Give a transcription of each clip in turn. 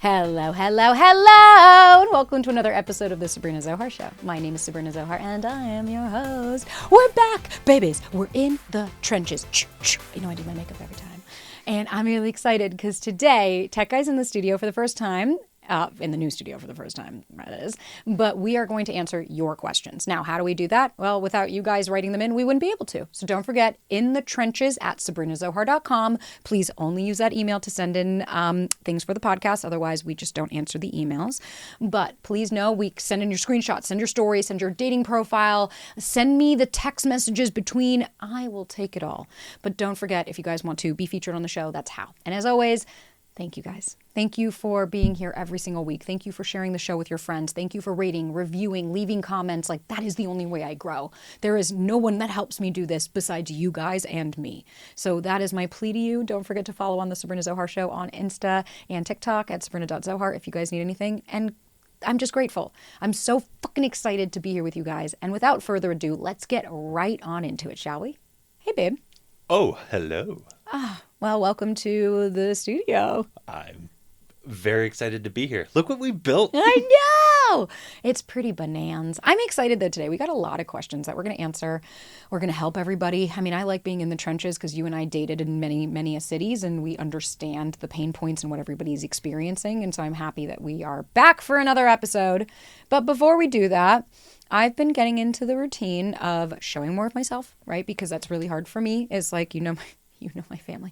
Hello, hello, hello, and welcome to another episode of the Sabrina Zohar Show. My name is Sabrina Zohar, and I am your host. We're back, babies. We're in the trenches. You know I do my makeup every time. And I'm really excited because today, Tech Guy's in the studio for the first time. In the new studio for the first time, that is. But we are going to answer your questions. Now, how do we do that? Well, without you guys writing them in, we wouldn't be able to. So don't forget, inthetrenches@sabrinazohar.com. Please only use that email to send in things for the podcast. Otherwise, we just don't answer the emails. But please know, we send in your screenshots, send your stories, send your dating profile, send me the text messages between. I will take it all. But don't forget, if you guys want to be featured on the show, that's how. And as always, thank you guys. Thank you for being here every single week. Thank you for sharing the show with your friends. Thank you for rating, reviewing, leaving comments. Like, that is the only way I grow. There is no one that helps me do this besides you guys and me. So that is my plea to you. Don't forget to follow on the Sabrina Zohar Show on Insta and TikTok at sabrina.zohar if you guys need anything. And I'm just grateful. I'm so fucking excited to be here with you guys. And without further ado, let's get right on into it, shall we? Hey, babe. Oh, hello. Well, welcome to the studio. I'm very excited to be here. Look what we built. I know! It's pretty bananas. I'm excited though today. We got a lot of questions that we're going to answer. We're going to help everybody. I mean, I like being in the trenches because you and I dated in many cities and we understand the pain points and what everybody's experiencing. And so I'm happy that we are back for another episode. But before we do that, I've been getting into the routine of showing more of myself, right? Because that's really hard for me. It's like, you know my family.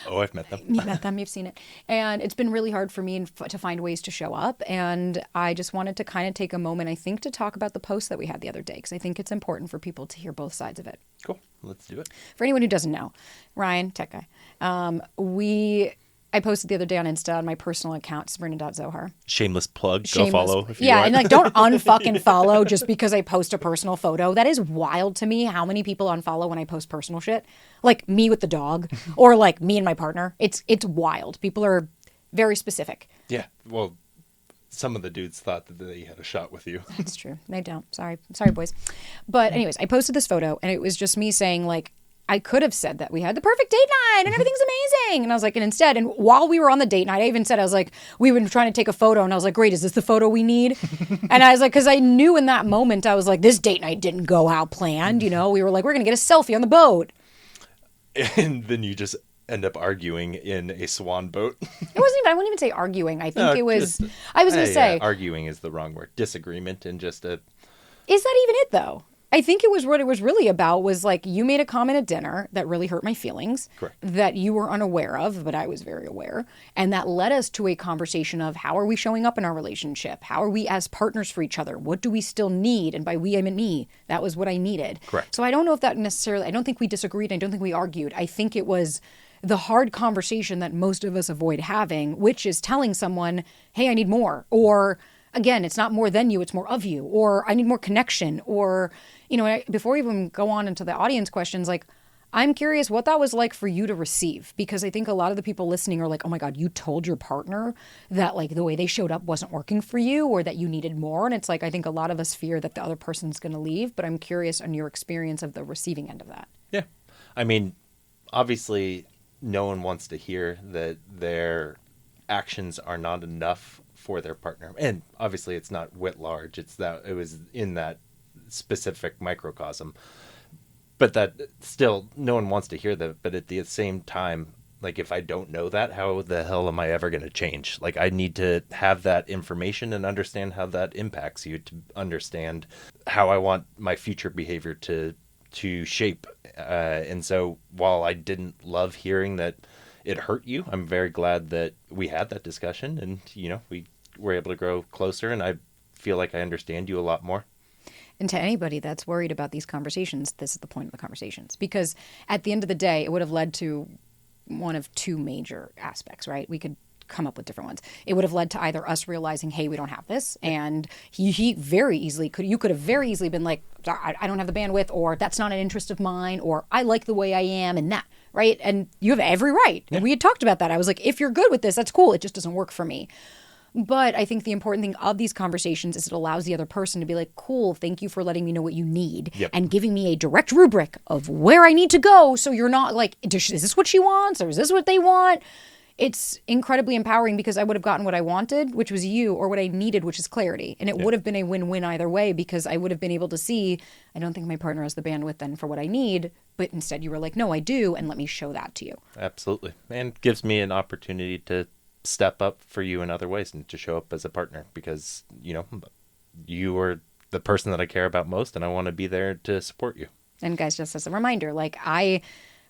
Oh, I've met them. You've met them. You've seen it. And it's been really hard for me to find ways to show up. And I just wanted to kind of take a moment, I think, to talk about the post that we had the other day, because I think it's important for people to hear both sides of it. Cool. Let's do it. For anyone who doesn't know, Ryan, Tech Guy, I posted the other day on Insta on my personal account, Sabrina.Zohar. Shameless plug. Go follow if you want. And like, don't unfucking follow just because I post a personal photo. That is wild to me how many people unfollow when I post personal shit. Like me with the dog or like me and my partner. It's wild. People are very specific. Yeah. Well, some of the dudes thought that they had a shot with you. That's true. They don't. Sorry, boys. But anyways, I posted this photo and it was just me saying like, I could have said that we had the perfect date night and everything's amazing. And I was like, and instead, and while we were on the date night, I even said, I was like, we were trying to take a photo. And I was like, great, is this the photo we need? And I was like, because I knew in that moment, I was like, this date night didn't go how planned. You know, we were like, we're going to get a selfie on the boat. And then you just end up arguing in a swan boat. I wouldn't even say arguing. I think it was, I was going to say. Arguing is the wrong word. Disagreement and just a. Is that even it though? I think it was what it was really about was like you made a comment at dinner that really hurt my feelings. Correct. That you were unaware of, but I was very aware. And that led us to a conversation of how are we showing up in our relationship? How are we as partners for each other? What do we still need? And by we, I mean me. That was what I needed. Correct. So I don't know if that necessarily, I don't think we disagreed. I don't think we argued. I think it was the hard conversation that most of us avoid having, which is telling someone, hey, I need more. Or again, it's not more than you, it's more of you. Or I need more connection. Or, you know, before we even go on into the audience questions, like, I'm curious what that was like for you to receive. Because I think a lot of the people listening are like, oh my God, you told your partner that like the way they showed up wasn't working for you or that you needed more. And it's like, I think a lot of us fear that the other person's going to leave. But I'm curious on your experience of the receiving end of that. Yeah. I mean, obviously, no one wants to hear that their actions are not enough for their partner. And obviously it's not writ large. It's that it was in that specific microcosm. But that still, no one wants to hear that. But at the same time, like if I don't know that, how the hell am I ever going to change? Like I need to have that information and understand how that impacts you to understand how I want my future behavior to shape. And so while I didn't love hearing that it hurt you, I'm very glad that we had that discussion and, you know, we were able to grow closer and I feel like I understand you a lot more. And to anybody that's worried about these conversations, this is the point of the conversations. Because at the end of the day, it would have led to one of two major aspects, right? We could come up with different ones. It would have led to either us realizing, hey, we don't have this. And he very easily you could have very easily been like, I don't have the bandwidth, or that's not an interest of mine, or I like the way I am and that, right? And you have every right. Yeah. And we had talked about that. I was like, if you're good with this, that's cool. It just doesn't work for me. But I think the important thing of these conversations is it allows the other person to be like, cool, thank you for letting me know what you need. Yep. And giving me a direct rubric of where I need to go. So you're not like, is this what she wants or is this what they want? it's incredibly empowering because I would have gotten what I wanted, which was you, or what I needed, which is clarity. And it would have been a win-win either way because I would have been able to see, I don't think my partner has the bandwidth then for what I need, but instead you were like, no, I do, and let me show that to you. Absolutely. And gives me an opportunity to step up for you in other ways and to show up as a partner because, you are the person that I care about most and I want to be there to support you. And guys, just as a reminder, like I,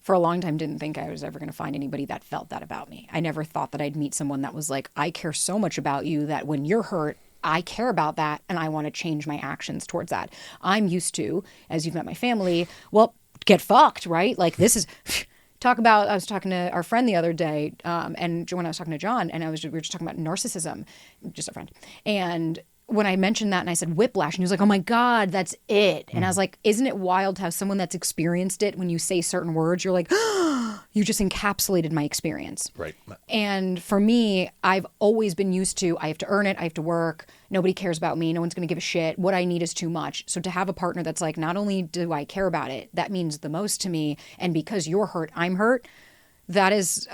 for a long time, didn't think I was ever going to find anybody that felt that about me. I never thought that I'd meet someone that was like, I care so much about you that when you're hurt, I care about that and I want to change my actions towards that. I'm used to, as you've met my family, well, get fucked, right? Like this is... I was talking to our friend the other day, and when I was talking to John, and we were just talking about narcissism, just a friend. And when I mentioned that and I said whiplash, and he was like, oh my God, that's it. And I was like, isn't it wild how someone that's experienced it, when you say certain words, you're like, oh, you just encapsulated my experience. Right. And for me, I've always been used to, I have to earn it, I have to work, nobody cares about me, no one's going to give a shit, what I need is too much. So to have a partner that's like, not only do I care about it, that means the most to me, and because you're hurt, I'm hurt, that is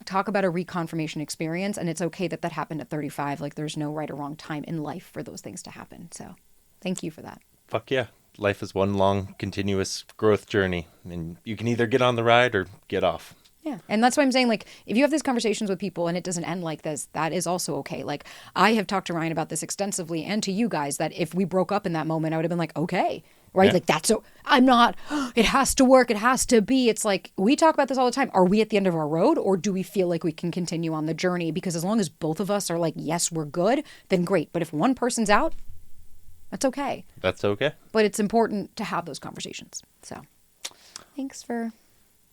talk about a reconfirmation experience. And it's okay that happened at 35. Like there's no right or wrong time in life for those things to happen. So thank you for that. Fuck yeah. Life is one long, continuous growth journey. And you can either get on the ride or get off. Yeah. And that's why I'm saying, like, if you have these conversations with people and it doesn't end like this, that is also okay. Like, I have talked to Ryan about this extensively and to you guys that if we broke up in that moment, I would have been like, okay, right? Yeah. Like, that's so, I'm not, it has to work, it has to be. It's like, we talk about this all the time. Are we at the end of our road, or do we feel like we can continue on the journey? Because as long as both of us are like, yes, we're good, then great. But if one person's out, that's okay. That's okay. But it's important to have those conversations. So thanks for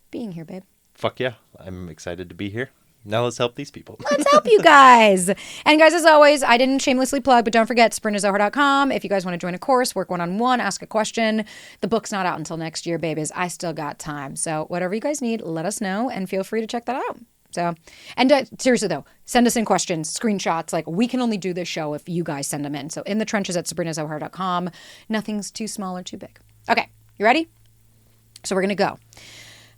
being here, babe. Fuck yeah. I'm excited to be here. Now let's help these people. Let's help you guys. And guys, as always, I didn't shamelessly plug, but don't forget SabrinaZohar.com. If you guys want to join a course, work one-on-one, ask a question. The book's not out until next year, babies. I still got time. So whatever you guys need, let us know and feel free to check that out. So, and seriously though, send us in questions, screenshots. Like, we can only do this show if you guys send them in. So in the trenches at SabrinaZohar.com. Nothing's too small or too big. Okay, you ready? So we're going to go.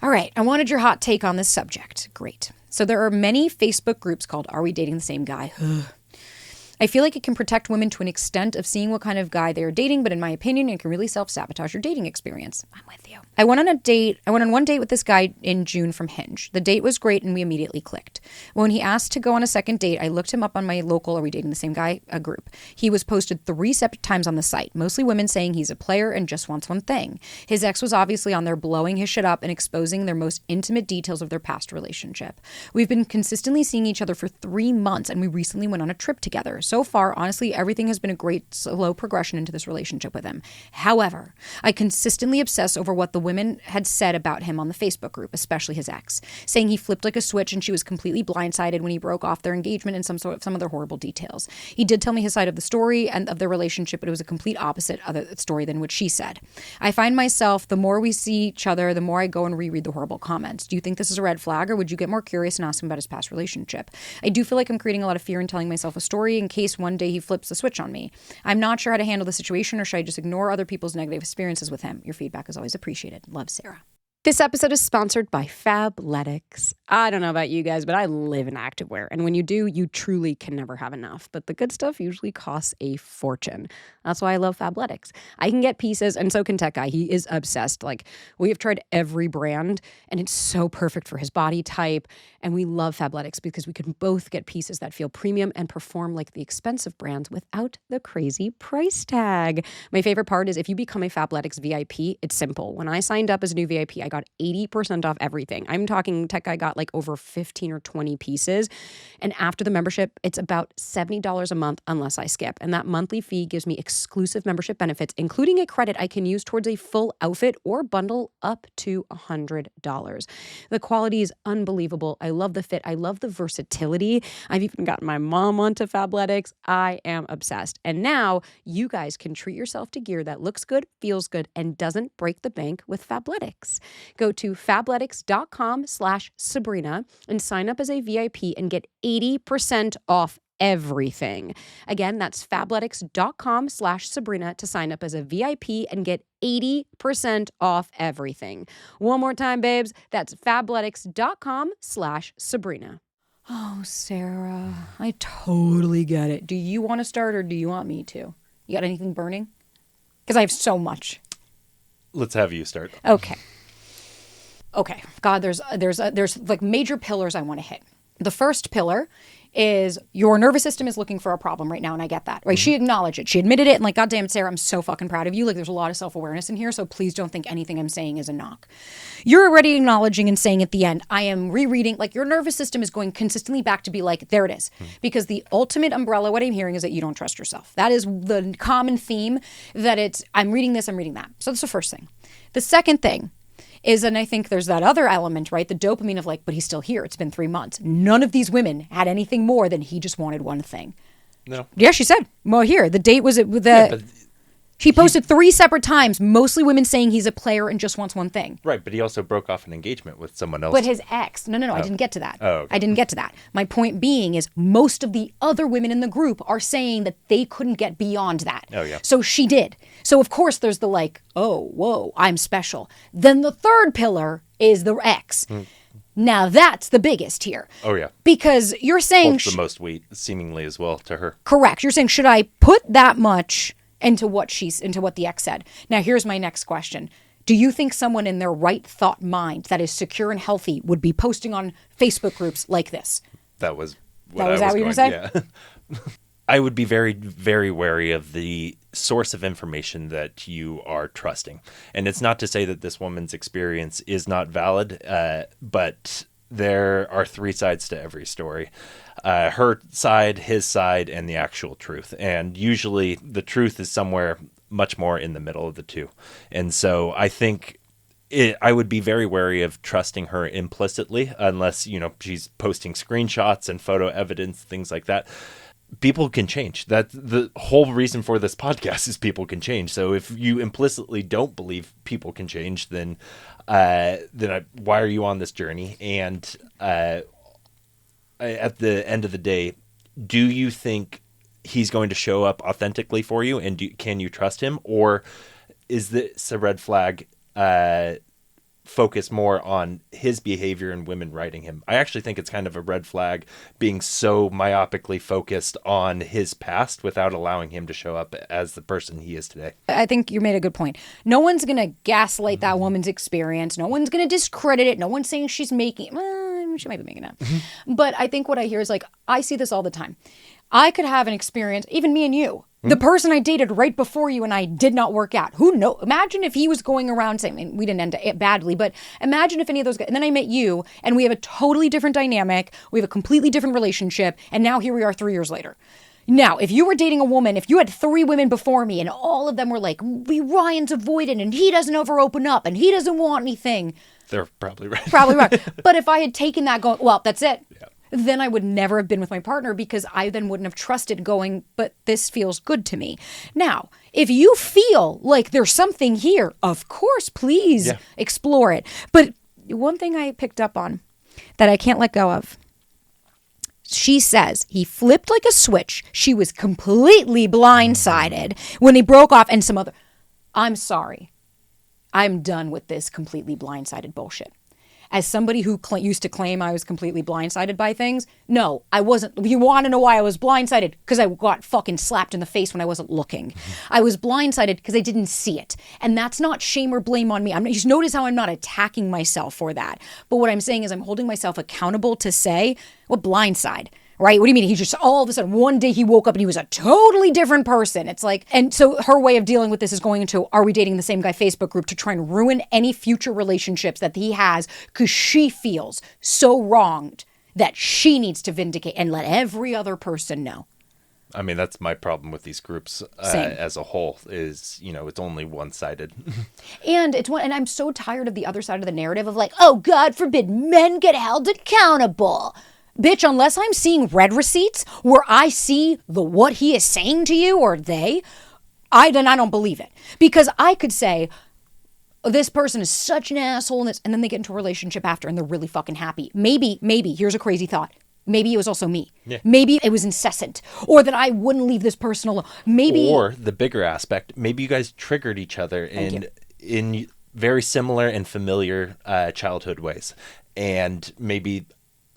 All right, I wanted your hot take on this subject. Great. So there are many Facebook groups called Are We Dating the Same Guy? I feel like it can protect women to an extent of seeing what kind of guy they are dating, but in my opinion, it can really self-sabotage your dating experience. I'm with you. I went on one date with this guy in June from Hinge. The date was great and we immediately clicked. When he asked to go on a second date, I looked him up on my local Are We Dating the Same Guy group. He was posted 3 separate times on the site, mostly women saying he's a player and just wants one thing. His ex was obviously on there blowing his shit up and exposing their most intimate details of their past relationship. We've been consistently seeing each other for 3 months and we recently went on a trip together. So far, honestly, everything has been a great slow progression into this relationship with him. However, I consistently obsess over what the women had said about him on the Facebook group, especially his ex, saying he flipped like a switch and she was completely blindsided when he broke off their engagement and some other horrible details. He did tell me his side of the story and of their relationship, but it was a complete opposite other story than what she said. I find myself, the more we see each other, the more I go and reread the horrible comments. Do you think this is a red flag, or would you get more curious and ask him about his past relationship? I do feel like I'm creating a lot of fear and telling myself a story in case one day he flips the switch on me. I'm not sure how to handle the situation, or should I just ignore other people's negative experiences with him? Your feedback is always appreciated. Love, Sarah. This episode is sponsored by Fabletics. I don't know about you guys, but I live in activewear. And when you do, you truly can never have enough. But the good stuff usually costs a fortune. That's why I love Fabletics. I can get pieces, and so can Tech Guy. He is obsessed. Like, we have tried every brand, and it's so perfect for his body type. And we love Fabletics because we can both get pieces that feel premium and perform like the expensive brands without the crazy price tag. My favorite part is if you become a Fabletics VIP, it's simple. When I signed up as a new VIP, I got 80% off everything. I'm talking Tech Guy got like over 15 or 20 pieces. And after the membership, it's about $70 a month unless I skip. And that monthly fee gives me exclusive membership benefits, including a credit I can use towards a full outfit or bundle up to $100. The quality is unbelievable. I love the fit. I love the versatility. I've even gotten my mom onto Fabletics. I am obsessed. And now you guys can treat yourself to gear that looks good, feels good, and doesn't break the bank with Fabletics. Go to fabletics.com/Sabrina and sign up as a VIP and get 80% off everything. Again, that's fabletics.com/Sabrina to sign up as a VIP and get 80% off everything. One more time, babes. That's fabletics.com/Sabrina. Oh, Sarah, I totally get it. Do you want to start or do you want me to? You got anything burning? Because I have so much. Let's have you start. Okay. God, there's like major pillars I want to hit. The first pillar is your nervous system is looking for a problem right now, and I get that. Right? She acknowledged it. She admitted it, and like, God damn it, Sarah, I'm so fucking proud of you. Like, there's a lot of self-awareness in here, so please don't think anything I'm saying is a knock. You're already acknowledging and saying at the end, I am rereading, like, your nervous system is going consistently back to be like, there it is. Because the ultimate umbrella, what I'm hearing is that you don't trust yourself. That is the common theme, that it's, I'm reading this, I'm reading that. So that's the first thing. The second thing is, and I think there's that other element, right? The dopamine of like, but he's still here. It's been 3 months. None of these women had anything more than he just wanted one thing. No. Yeah, she said. Well, here, the date was it with the... Yeah, but She posted 3 separate times, mostly women saying he's a player and just wants one thing. Right, but he also broke off an engagement with someone else. But his ex, no, I didn't get to that. Oh, okay. I didn't get to that. My point being is most of the other women in the group are saying that they couldn't get beyond that. Oh, yeah. So she did. So of course there's the like, oh, whoa, I'm special. Then the third pillar is the ex. Now that's the biggest here. Oh, yeah. Because you're saying... Holds the most weight, seemingly, as well, to her. Correct. You're saying, should I put that much into what the ex said? Now, here's my next question. Do you think someone in their right thought mind that is secure and healthy would be posting on Facebook groups like this? That was what I was going to say? Yeah. I would be very, very wary of the source of information that you are trusting. And it's not to say that this woman's experience is not valid, but there are 3 sides to every story. Her side, his side, and the actual truth. And usually the truth is somewhere much more in the middle of the two. And so I think I would be very wary of trusting her implicitly, unless, she's posting screenshots and photo evidence, things like that. People can change. That's the whole reason for this podcast, is people can change. So if you implicitly don't believe people can change, then why are you on this journey? And at the end of the day, do you think he's going to show up authentically for you, and can you trust him? Or is this a red flag focus more on his behavior and women writing him? I actually think it's kind of a red flag being so myopically focused on his past without allowing him to show up as the person he is today. I think you made a good point. No one's going to gaslight that woman's experience. No one's going to discredit it. No one's saying she's making... Well, she might be making it. But I think what I hear is like, I see this all the time. I could have an experience, even me and you. The person I dated right before you and I did not work out. Who knows? Imagine if he was going around saying, I mean, we didn't end it badly, but imagine if any of those guys, and then I met you and we have a totally different dynamic. We have a completely different relationship. And now here we are 3 years later. Now, if you were dating a woman, if you had 3 women before me and all of them were like, Ryan's avoidant and he doesn't ever open up and he doesn't want anything. They're probably right. Probably right. But if I had taken that going, well, that's it. Yeah. Then I would never have been with my partner, because I then wouldn't have trusted going, but this feels good to me. Now, if you feel like there's something here, of course, please explore it. But one thing I picked up on that I can't let go of, she says he flipped like a switch. She was completely blindsided when he broke off, and some other... I'm sorry. I'm done with this completely blindsided bullshit. As somebody who used to claim I was completely blindsided by things, no, I wasn't. You want to know why I was blindsided? Because I got fucking slapped in the face when I wasn't looking. I was blindsided because I didn't see it. And that's not shame or blame on me. Just notice how I'm not attacking myself for that. But what I'm saying is I'm holding myself accountable to say, what blindside? Right? What do you mean? He just, all of a sudden, one day he woke up and he was a totally different person. It's like, and so her way of dealing with this is going into, are we dating the same guy Facebook group, to try and ruin any future relationships that he has, because she feels so wronged that she needs to vindicate and let every other person know. I mean, that's my problem with these groups as a whole, is, it's only one-sided. And and I'm so tired of the other side of the narrative of like, oh, God forbid men get held accountable. Bitch, unless I'm seeing red receipts where I see what he is saying to you, or then I don't believe it. Because I could say, oh, this person is such an asshole, and then they get into a relationship after and they're really fucking happy. Maybe, here's a crazy thought. Maybe it was also me. Yeah. Maybe it was incessant, or that I wouldn't leave this person alone. Or the bigger aspect, maybe you guys triggered each other in very similar and familiar childhood ways. And maybe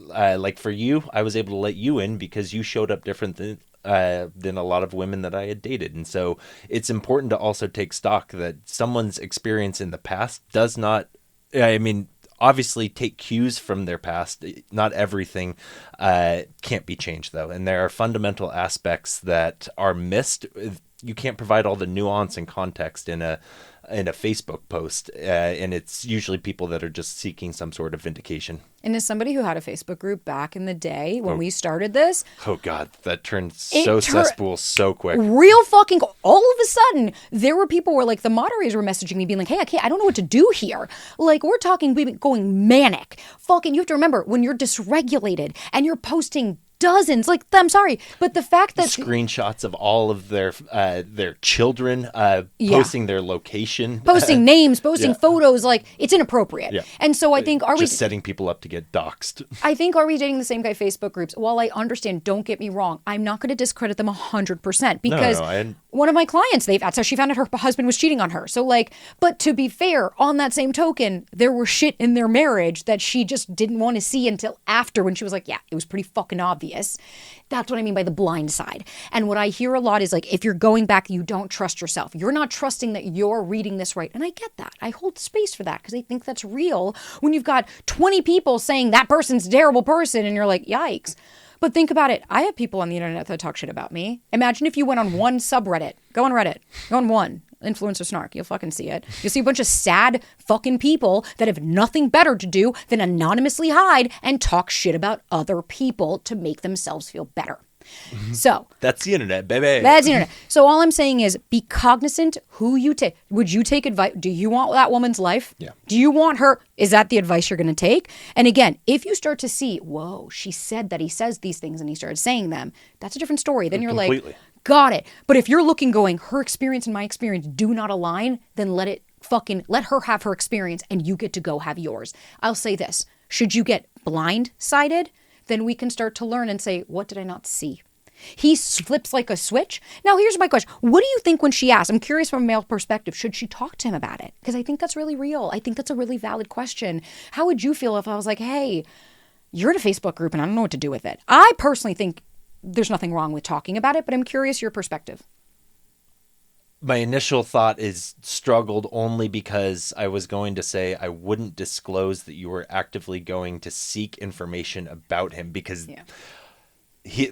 like for you, I was able to let you in because you showed up different than a lot of women that I had dated. And so it's important to also take stock that someone's experience in the past does not, I mean, obviously take cues from their past. Not everything can't be changed, though. And there are fundamental aspects that are missed. You can't provide all the nuance and context in a Facebook post, and it's usually people that are just seeking some sort of vindication. And as somebody who had a Facebook group back in the day when we started this, oh god, that turned cesspool so quick. Real fucking, all of a sudden, there were people where like the moderators were messaging me being like, hey, I don't know what to do here. Like we're talking, going manic. Fucking, you have to remember when you're dysregulated and you're posting dozens, like, I'm sorry, but the fact that screenshots of all of their children, posting their location, posting names, posting photos, like it's inappropriate. Yeah. And so I think, just setting people up to get doxxed. I think, are we dating the same guy Facebook groups? While I understand, don't get me wrong, I'm not going to discredit them 100% because one of my clients, that's how she found out her husband was cheating on her. So like, but to be fair, on that same token, there were shit in their marriage that she just didn't want to see until after, when she was like, yeah, it was pretty fucking obvious. That's what I mean by the blind side. And what I hear a lot is like, if you're going back, you don't trust yourself. You're not trusting that you're reading this right. And I get that. I hold space for that because I think that's real when you've got 20 people saying that person's a terrible person and you're like, yikes. But think about it. I have people on the internet that talk shit about me. Imagine if you went on one subreddit. Go on Reddit. Go on one. Influencer snark. You'll fucking see it. You'll see a bunch of sad fucking people that have nothing better to do than anonymously hide and talk shit about other people to make themselves feel better. So that's the internet, baby. That's the internet. So all I'm saying is be cognizant who you take. Would you take advice? Do you want that woman's life? Yeah. Do you want her? Is that the advice you're going to take? And again, if you start to see, whoa, she said that he says these things and he started saying them, that's a different story. Then you're like, got it. But if you're looking going, her experience and my experience do not align, then let her have her experience and you get to go have yours. I'll say this. Should you get blindsided, then we can start to learn and say, what did I not see? He flips like a switch. Now, here's my question. What do you think when she asks? I'm curious from a male perspective. Should she talk to him about it? Because I think that's really real. I think that's a really valid question. How would you feel if I was like, hey, you're in a Facebook group and I don't know what to do with it? I personally think there's nothing wrong with talking about it, but I'm curious your perspective. My initial thought is struggled only because I was going to say I wouldn't disclose that you were actively going to seek information about him because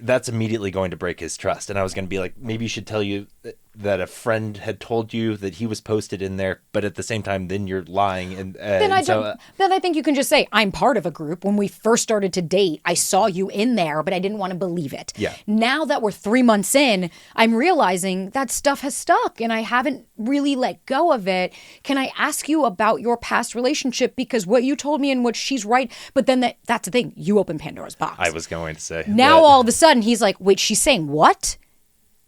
that's immediately going to break his trust. And I was going to be like, maybe you should tell you that a friend had told you that he was posted in there, but at the same time, then you're lying. And then I think you can just say, I'm part of a group. When we first started to date, I saw you in there, but I didn't want to believe it. Yeah. Now that we're 3 months in, I'm realizing that stuff has stuck and I haven't really let go of it. Can I ask you about your past relationship? Because what you told me and what she's right, but then that's the thing. You open Pandora's box. I was going to say. Now all of a sudden he's like, wait, she's saying what?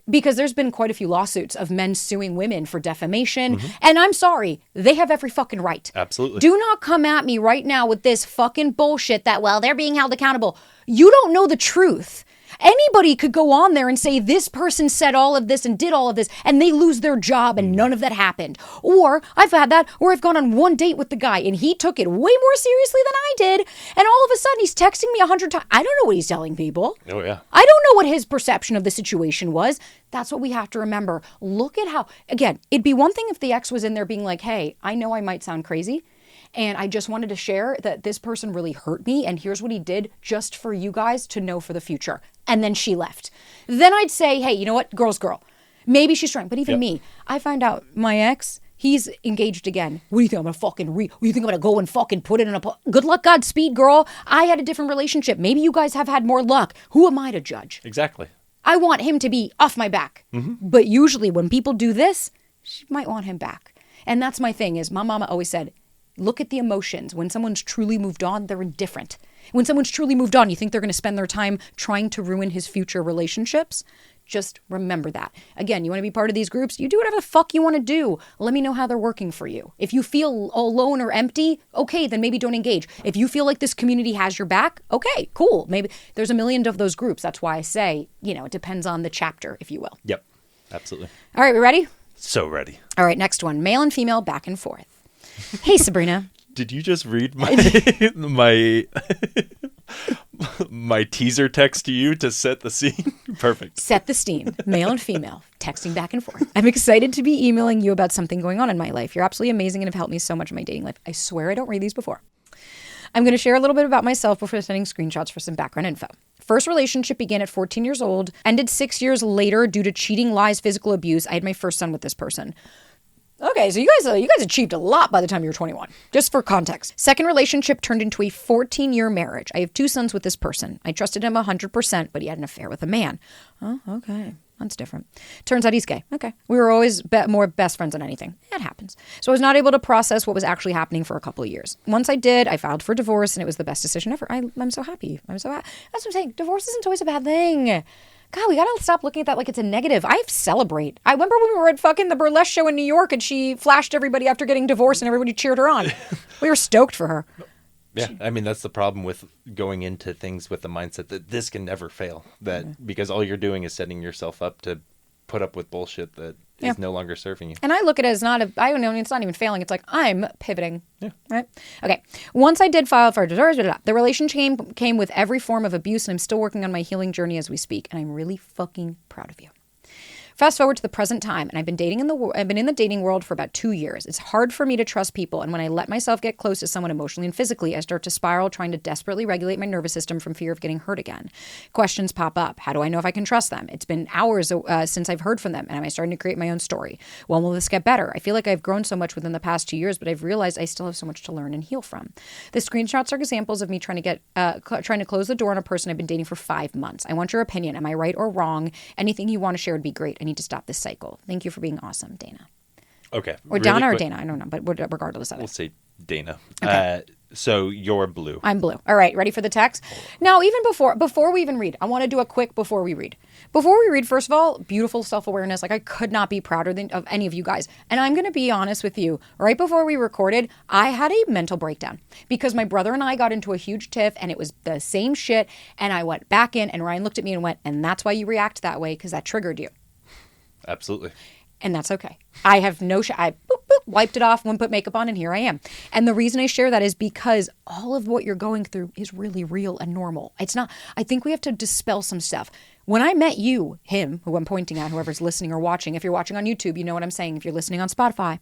Because there's been quite a few lawsuits of men suing women for defamation. Mm-hmm. And I'm sorry, they have every fucking right. Absolutely. Do not come at me right now with this fucking bullshit that, well, they're being held accountable. You don't know the truth. Anybody could go on there and say this person said all of this and did all of this and they lose their job and none of that happened. Or I've had that, or I've gone on one date with the guy and he took it way more seriously than I did. And all of a sudden he's texting me 100 times. I don't know what he's telling people. Oh, yeah. I don't know what his perception of the situation was. That's what we have to remember. Look at how, again, it'd be one thing if the ex was in there being like, hey, I know I might sound crazy. And I just wanted to share that this person really hurt me. And here's what he did just for you guys to know for the future. And then she left. Then I'd say, hey, you know what? Girl's girl. Maybe she's trying. But even me, I find out my ex, he's engaged again. What do you think I'm going to fucking what do you think I'm going to go and fucking put it in a... Good luck, Godspeed, girl. I had a different relationship. Maybe you guys have had more luck. Who am I to judge? Exactly. I want him to be off my back. Mm-hmm. But usually when people do this, she might want him back. And that's my thing is my mama always said, look at the emotions. When someone's truly moved on, they're indifferent. When someone's truly moved on, you think they're going to spend their time trying to ruin his future relationships? Just remember that. Again, you want to be part of these groups? You do whatever the fuck you want to do. Let me know how they're working for you. If you feel alone or empty, okay, then maybe don't engage. If you feel like this community has your back, okay, cool. Maybe there's a million of those groups. That's why I say, it depends on the chapter, if you will. Yep, absolutely. All right, we ready? So ready. All right, next one. Male and female back and forth. Hey, Sabrina. Did you just read my my teaser text to you to set the scene. Perfect. Set the scene, male and female, texting back and forth. I'm excited to be emailing you about something going on in my life. You're absolutely amazing and have helped me so much in my dating life. I swear I don't read these before. I'm going to share a little bit about myself before sending screenshots for some background info. First relationship began at 14 years old, ended 6 years later due to cheating, lies, physical abuse. I had my first son with this person. Okay, so you guys achieved a lot by the time you were 21, just for context. Second relationship turned into a 14-year marriage. I have 2 sons with this person. I trusted him 100%, but he had an affair with a man. Oh, okay. That's different. Turns out he's gay. Okay. We were always more best friends than anything. It happens. So I was not able to process what was actually happening for a couple of years. Once I did, I filed for divorce, and it was the best decision ever. I'm so happy. That's what I'm saying. Divorce isn't always a bad thing. God, we gotta stop looking at that like it's a negative. I celebrate. I remember when we were at fucking the burlesque show in New York and she flashed everybody after getting divorced and everybody cheered her on. We were stoked for her. Yeah, I mean, that's the problem with going into things with the mindset that this can never fail. Because all you're doing is setting yourself up to put up with bullshit that is no longer serving you. And I look at it as I don't know, it's not even failing. It's like, I'm pivoting. Yeah. Right? Okay. Once I did file for divorce, the relationship came with every form of abuse, and I'm still working on my healing journey as we speak. And I'm really fucking proud of you. Fast forward to the present time, and I've been in the dating world for about 2 years. It's hard for me to trust people, and when I let myself get close to someone emotionally and physically, I start to spiral, trying to desperately regulate my nervous system from fear of getting hurt again. Questions pop up. How do I know if I can trust them? It's been hours since I've heard from them, and am I starting to create my own story? When will this get better? I feel like I've grown so much within the past 2 years, but I've realized I still have so much to learn and heal from. The screenshots are examples of me trying to close the door on a person I've been dating for 5 months. I want your opinion. Am I right or wrong? Anything you want to share would be great. I need to stop this cycle. Thank you for being awesome, Dana. Okay. Or really Donna or Dana. I don't know, but regardless of it. We'll say Dana. Okay. So you're blue. I'm blue. All right. Ready for the text? Now, even before we even read, I want to do a quick before we read. Before we read, first of all, beautiful self-awareness. Like, I could not be prouder of any of you guys. And I'm going to be honest with you. Right before we recorded, I had a mental breakdown because my brother and I got into a huge tiff and it was the same shit. And I went back in and Ryan looked at me and went, and that's why you react that way, because that triggered you. Absolutely. And that's okay. I have I wiped it off, wouldn't put makeup on, and here I am. And the reason I share that is because all of what you're going through is really real and normal. It's not, I think we have to dispel some stuff. When I met you, him, who I'm pointing at, whoever's listening or watching, if you're watching on YouTube, you know what I'm saying. If you're listening on Spotify,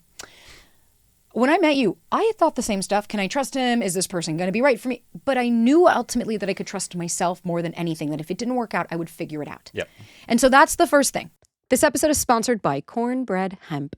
when I met you, I had thought the same stuff. Can I trust him? Is this person going to be right for me? But I knew ultimately that I could trust myself more than anything, that if it didn't work out, I would figure it out. Yep. And so that's the first thing. This episode is sponsored by Cornbread Hemp.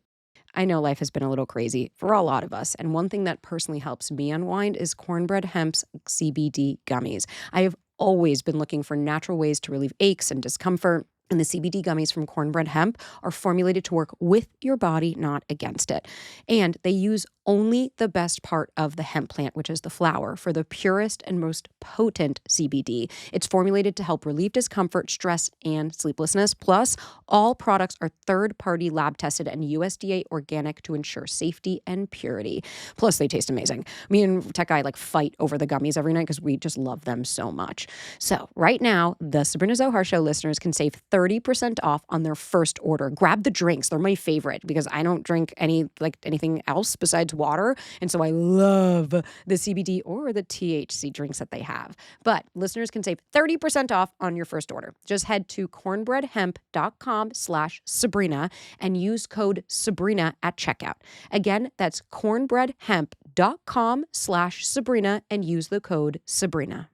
I know life has been a little crazy for a lot of us, and one thing that personally helps me unwind is Cornbread Hemp's CBD gummies. I have always been looking for natural ways to relieve aches and discomfort, and the CBD gummies from Cornbread Hemp are formulated to work with your body, not against it. And they use only the best part of the hemp plant, which is the flower, for the purest and most potent CBD. It's formulated to help relieve discomfort, stress, and sleeplessness. Plus, all products are third-party lab tested and USDA organic to ensure safety and purity. Plus, they taste amazing. Me and Tech Guy fight over the gummies every night because we just love them so much. So right now, the Sabrina Zohar Show listeners can save 30% off on their first order. Grab the drinks. They're my favorite because I don't drink anything else besides water. And so I love the CBD or the THC drinks that they have. But listeners can save 30% off on your first order. Just head to cornbreadhemp.com/Sabrina and use code Sabrina at checkout. Again, that's cornbreadhemp.com/Sabrina and use the code Sabrina.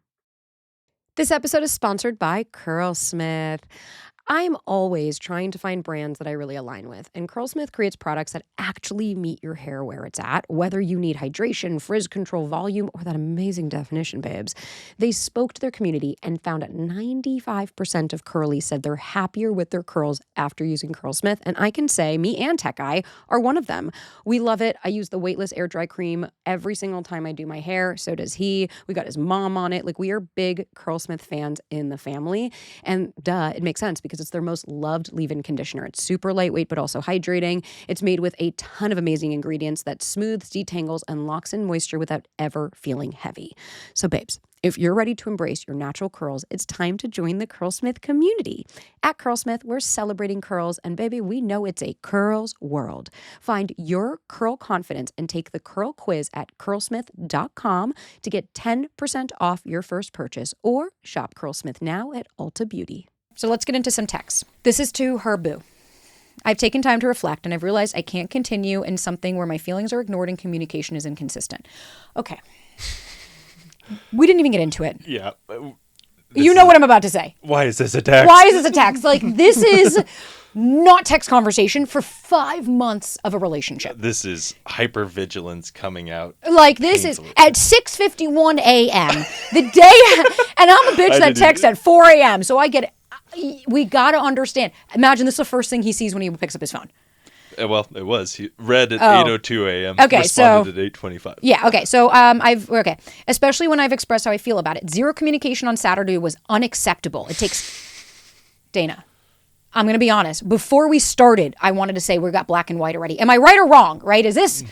This episode is sponsored by Curlsmith. I'm always trying to find brands that I really align with, and Curlsmith creates products that actually meet your hair where it's at, whether you need hydration, frizz control, volume, or that amazing definition, babes. They spoke to their community and found that 95% of curlies said they're happier with their curls after using Curlsmith, and I can say me and Tech Eye are one of them. We love it. I use the weightless air dry cream every single time I do my hair. So does he. We got his mom on it. We are big Curlsmith fans in the family, and it makes sense because it's their most loved leave-in conditioner. It's super lightweight, but also hydrating. It's made with a ton of amazing ingredients that smooths, detangles, and locks in moisture without ever feeling heavy. So babes, If you're ready to embrace your natural curls, it's time to join the Curlsmith community. At Curlsmith, we're celebrating curls, and baby, we know it's a curls world. Find your curl confidence and take the curl quiz at curlsmith.com to get 10% off your first purchase, or shop Curlsmith now at Ulta Beauty. So let's get into some texts. This is to her boo. I've taken time to reflect, and I've realized I can't continue in something where my feelings are ignored and communication is inconsistent. Okay. We didn't even get into it. Yeah. You know what I'm about to say. Why is this a text? Why is this a text? Like, this is not text conversation for 5 months of a relationship. This is hypervigilance coming out. Like, this painfully. Is at 6:51 a.m. the day, and I'm a bitch that texts at 4 a.m. So I get it. We got to understand. Imagine this is the first thing he sees when he picks up his phone. Well, it was. He read at 8:02 a.m. Okay, responded at 8:25. Yeah, okay. So especially when I've expressed how I feel about it. Zero communication on Saturday was unacceptable. It takes Dana. I'm going to be honest. Before we started, I wanted to say we got black and white already. Am I right or wrong? Right? Is this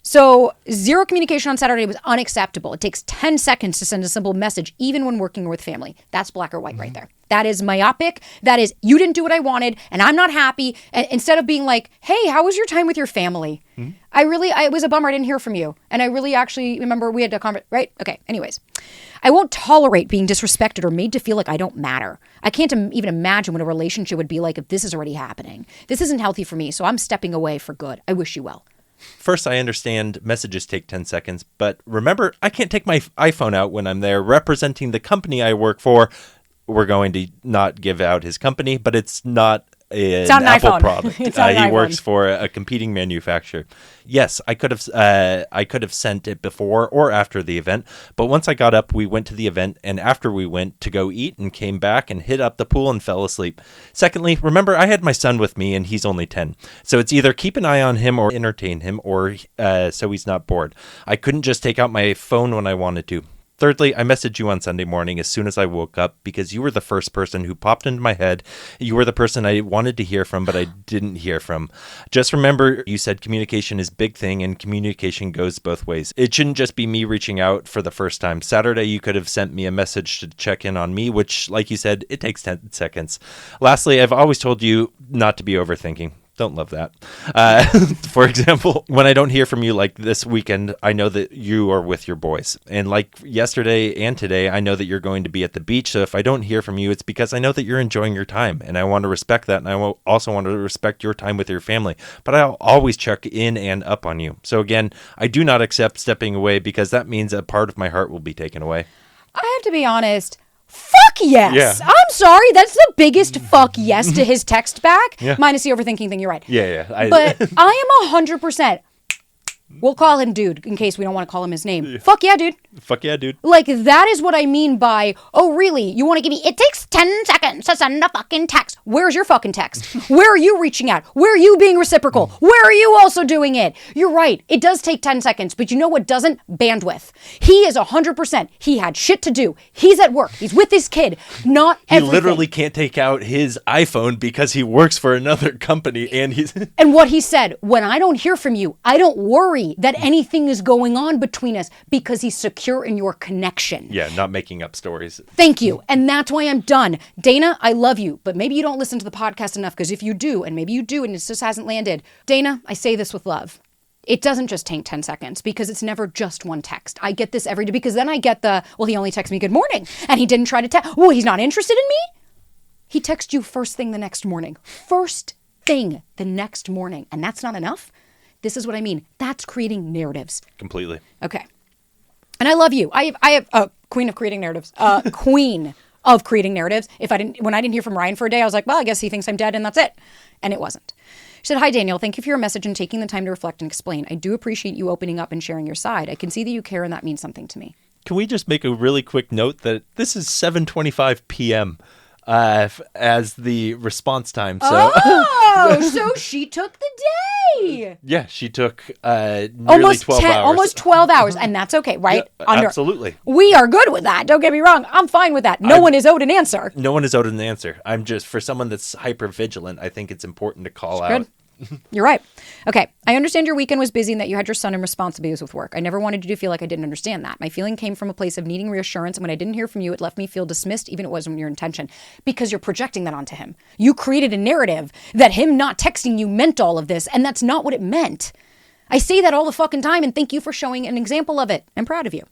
so zero communication on Saturday was unacceptable. It takes 10 seconds to send a simple message, even when working with family. That's black or white right there. That is myopic. That is, you didn't do what I wanted, and I'm not happy. And instead of being like, hey, how was your time with your family? It was a bummer I didn't hear from you. And I really actually remember we had a conversation, right? Okay, anyways. I won't tolerate being disrespected or made to feel like I don't matter. I can't even imagine what a relationship would be like if this is already happening. This isn't healthy for me, so I'm stepping away for good. I wish you well. First, I understand messages take 10 seconds, but remember, I can't take my iPhone out when I'm there representing the company I work for. We're going to not give out his company, but it's not an Apple iPhone. Product. It's not an he iPhone. works for a competing manufacturer. Yes, I could have sent it before or after the event, but once I got up, we went to the event, and after we went to go eat and came back and hit up the pool and fell asleep. Secondly, remember, I had my son with me, and he's only 10, so it's either keep an eye on him or entertain him, or so he's not bored. I couldn't just take out my phone when I wanted to. Thirdly, I messaged you on Sunday morning as soon as I woke up because you were the first person who popped into my head. You were the person I wanted to hear from, but I didn't hear from. Just remember, you said communication is a big thing, and communication goes both ways. It shouldn't just be me reaching out for the first time. Saturday, you could have sent me a message to check in on me, which, like you said, it takes 10 seconds. Lastly, I've always told you not to be overthinking. Don't love that. For example, when I don't hear from you like this weekend, I know that you are with your boys. And like yesterday and today, I know that you're going to be at the beach. So if I don't hear from you, it's because I know that you're enjoying your time. And I want to respect that. And I also want to respect your time with your family. But I'll always check in and up on you. So again, I do not accept stepping away because that means a part of my heart will be taken away. I have to be honest. Fuck yes. Yeah. I'm sorry. That's the biggest fuck yes to his text back. Yeah. Minus the overthinking thing. You're right. Yeah. But I am 100%. We'll call him dude in case we don't want to call him his name. Yeah. Fuck yeah, dude. Fuck yeah, dude. Like, that is what I mean by, oh, really? You want to give me, it takes 10 seconds to send a fucking text. Where's your fucking text? Where are you reaching out? Where are you being reciprocal? Where are you also doing it? You're right. It does take 10 seconds, but you know what doesn't? Bandwidth. He is 100%. He had shit to do. He's at work. He's with his kid. Not everything. He literally can't take out his iPhone because he works for another company and he's... And what he said, when I don't hear from you, I don't worry that anything is going on between us because he's secure in your connection. Yeah, not making up stories. Thank you. And that's why I'm done. Dana, I love you, but maybe you don't listen to the podcast enough, because if you do, and maybe you do and it just hasn't landed. Dana, I say this with love. It doesn't just take 10 seconds because it's never just one text. I get this every day because then I get he only texted me good morning and he didn't try to text. Well, he's not interested in me? He texts you first thing the next morning. First thing the next morning. And that's not enough? This is what I mean. That's creating narratives. Completely. Okay. And I love you. I have queen of creating narratives. Queen of creating narratives. When I didn't hear from Ryan for a day, I was like, well, I guess he thinks I'm dead and that's it. And it wasn't. She said, hi, Daniel. Thank you for your message and taking the time to reflect and explain. I do appreciate you opening up and sharing your side. I can see that you care and that means something to me. Can we just make a really quick note that this is 7:25 p.m. As the response time. So. Oh, so she took the day. Yeah, she took nearly 12 hours. Almost 12 hours, and that's okay, right? Yeah, absolutely. We are good with that. Don't get me wrong. I'm fine with that. No one is owed an answer. No one is owed an answer. I'm just, for someone that's hyper vigilant, I think it's important to call out. You're right. Okay. I understand your weekend was busy and that you had your son and responsibilities with work. I never wanted you to feel like I didn't understand that. My feeling came from a place of needing reassurance. And when I didn't hear from you, it left me feel dismissed, even if it wasn't your intention, because you're projecting that onto him. You created a narrative that him not texting you meant all of this. And that's not what it meant. I say that all the fucking time, and thank you for showing an example of it. I'm proud of you.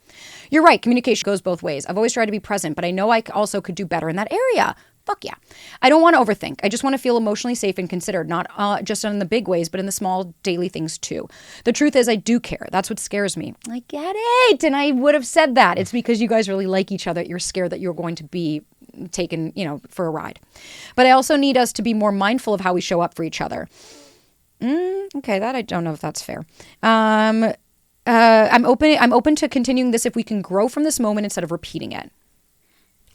You're right. Communication goes both ways. I've always tried to be present, but I know I also could do better in that area. Fuck yeah. I don't want to overthink. I just want to feel emotionally safe and considered, not just in the big ways, but in the small daily things too. The truth is I do care. That's what scares me. I get it. And I would have said that. It's because you guys really like each other. You're scared that you're going to be taken, for a ride. But I also need us to be more mindful of how we show up for each other. Okay, that I don't know if that's fair. I'm open to continuing this if we can grow from this moment instead of repeating it.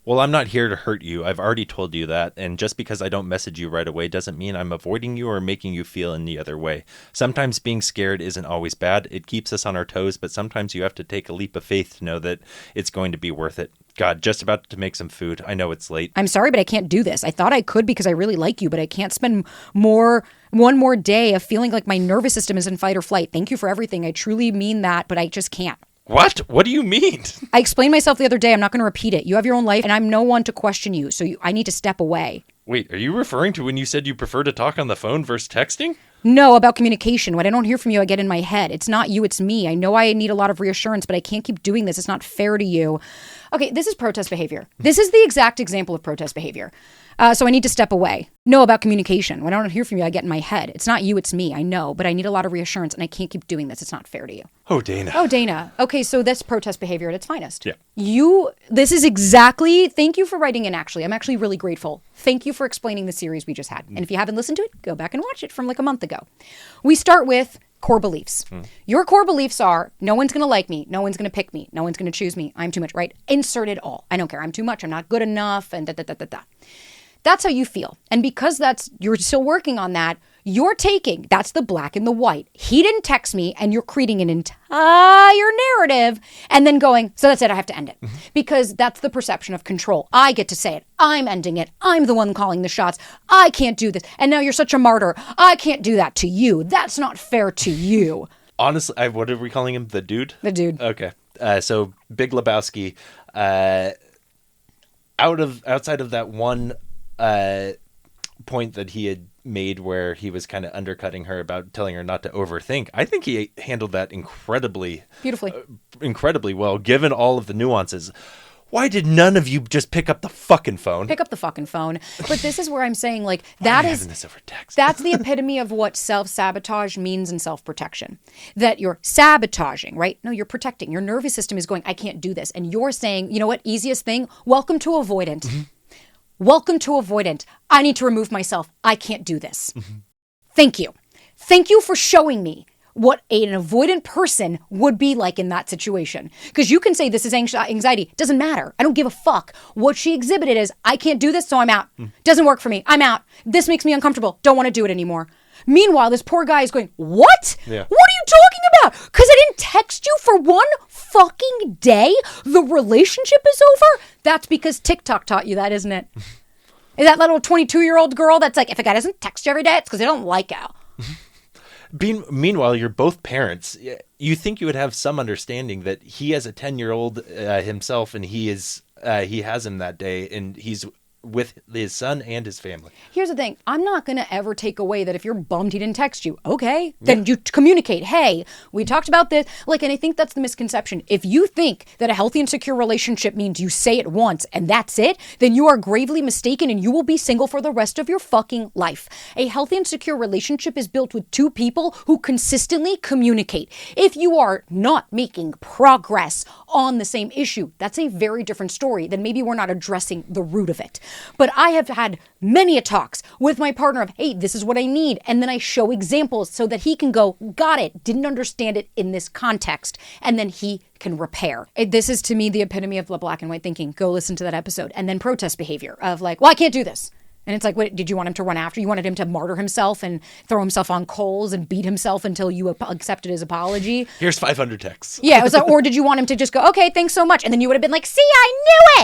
Well, I'm not here to hurt you. I've already told you that. And just because I don't message you right away doesn't mean I'm avoiding you or making you feel any other way. Sometimes being scared isn't always bad. It keeps us on our toes, but sometimes you have to take a leap of faith to know that it's going to be worth it. God, just about to make some food. I know it's late. I'm sorry, but I can't do this. I thought I could because I really like you, but I can't spend one more day of feeling like my nervous system is in fight or flight. Thank you for everything. I truly mean that, but I just can't. What? What do you mean? I explained myself the other day. I'm not going to repeat it. You have your own life, and I'm no one to question you, so I need to step away. Wait, are you referring to when you said you prefer to talk on the phone versus texting? No, about communication. When I don't hear from you, I get in my head. It's not you, it's me. I know I need a lot of reassurance, but I can't keep doing this. It's not fair to you. Okay, this is protest behavior. This is the exact example of protest behavior. So I need to step away. No, about communication. When I don't hear from you, I get in my head. It's not you, it's me. I know, but I need a lot of reassurance, and I can't keep doing this. It's not fair to you. Oh, Dana. Oh, Dana. Okay, so that's protest behavior at its finest. Yeah. This is exactly, thank you for writing in, actually. I'm actually really grateful. Thank you for explaining the series we just had. And if you haven't listened to it, go back and watch it from like a month ago. We start with core beliefs. Your core beliefs are, no one's going to like me. No one's going to pick me. No one's going to choose me. I'm too much, right? Insert it all. I don't care. I'm too much. I'm not good enough. And da-da-da-da-da. That's how you feel. And because you're still working on that, that's the black and the white. He didn't text me, and you're creating an entire narrative and then going, so that's it, I have to end it. Because that's the perception of control. I get to say it. I'm ending it. I'm the one calling the shots. I can't do this. And now you're such a martyr. I can't do that to you. That's not fair to you. Honestly, what are we calling him? The dude? The dude. Okay. So Big Lebowski, outside of that one point that he had made where he was kind of undercutting her about telling her not to overthink, I think he handled that incredibly well, given all of the nuances. Why did none of you just pick up the fucking phone? Pick up the fucking phone. But this is where I'm saying, like, having this over text? That's the epitome of what self-sabotage means in self-protection. That you're sabotaging, right? No, you're protecting. Your nervous system is going, I can't do this. And you're saying, you know what? Easiest thing, welcome to avoidant. Welcome to avoidant. I need to remove myself. I can't do this. Thank you. Thank you for showing me what an avoidant person would be like in that situation. Because you can say this is anxiety. Doesn't matter. I don't give a fuck. What she exhibited is, I can't do this, so I'm out. Doesn't work for me. I'm out. This makes me uncomfortable. Don't want to do it anymore. Meanwhile, this poor guy is going, what? Yeah. What are you talking about? Because I didn't text you for one fucking day? The relationship is over? That's because TikTok taught you that, isn't it? Is that little 22-year-old girl that's like, if a guy doesn't text you every day, it's because they don't like you. Meanwhile, you're both parents. You think you would have some understanding that he has a 10-year-old himself, and he has him that day, and he's with his son and his family. Here's the thing. I'm not going to ever take away that if you're bummed he didn't text you. Okay. Then you communicate. Hey, we talked about this. Like, and I think that's the misconception. If you think that a healthy and secure relationship means you say it once and that's it, then you are gravely mistaken and you will be single for the rest of your fucking life. A healthy and secure relationship is built with two people who consistently communicate. If you are not making progress on the same issue, that's a very different story. Then maybe we're not addressing the root of it. But I have had many talks with my partner of, hey, this is what I need. And then I show examples so that he can go, got it, didn't understand it in this context. And then he can repair. This is to me the epitome of the black and white thinking. Go listen to that episode. And then protest behavior of like, well, I can't do this. And it's like, what, did you want him to run after? You wanted him to martyr himself and throw himself on coals and beat himself until you accepted his apology? Here's 500 texts. Yeah, it was like, or did you want him to just go, okay, thanks so much. And then you would have been like, see, I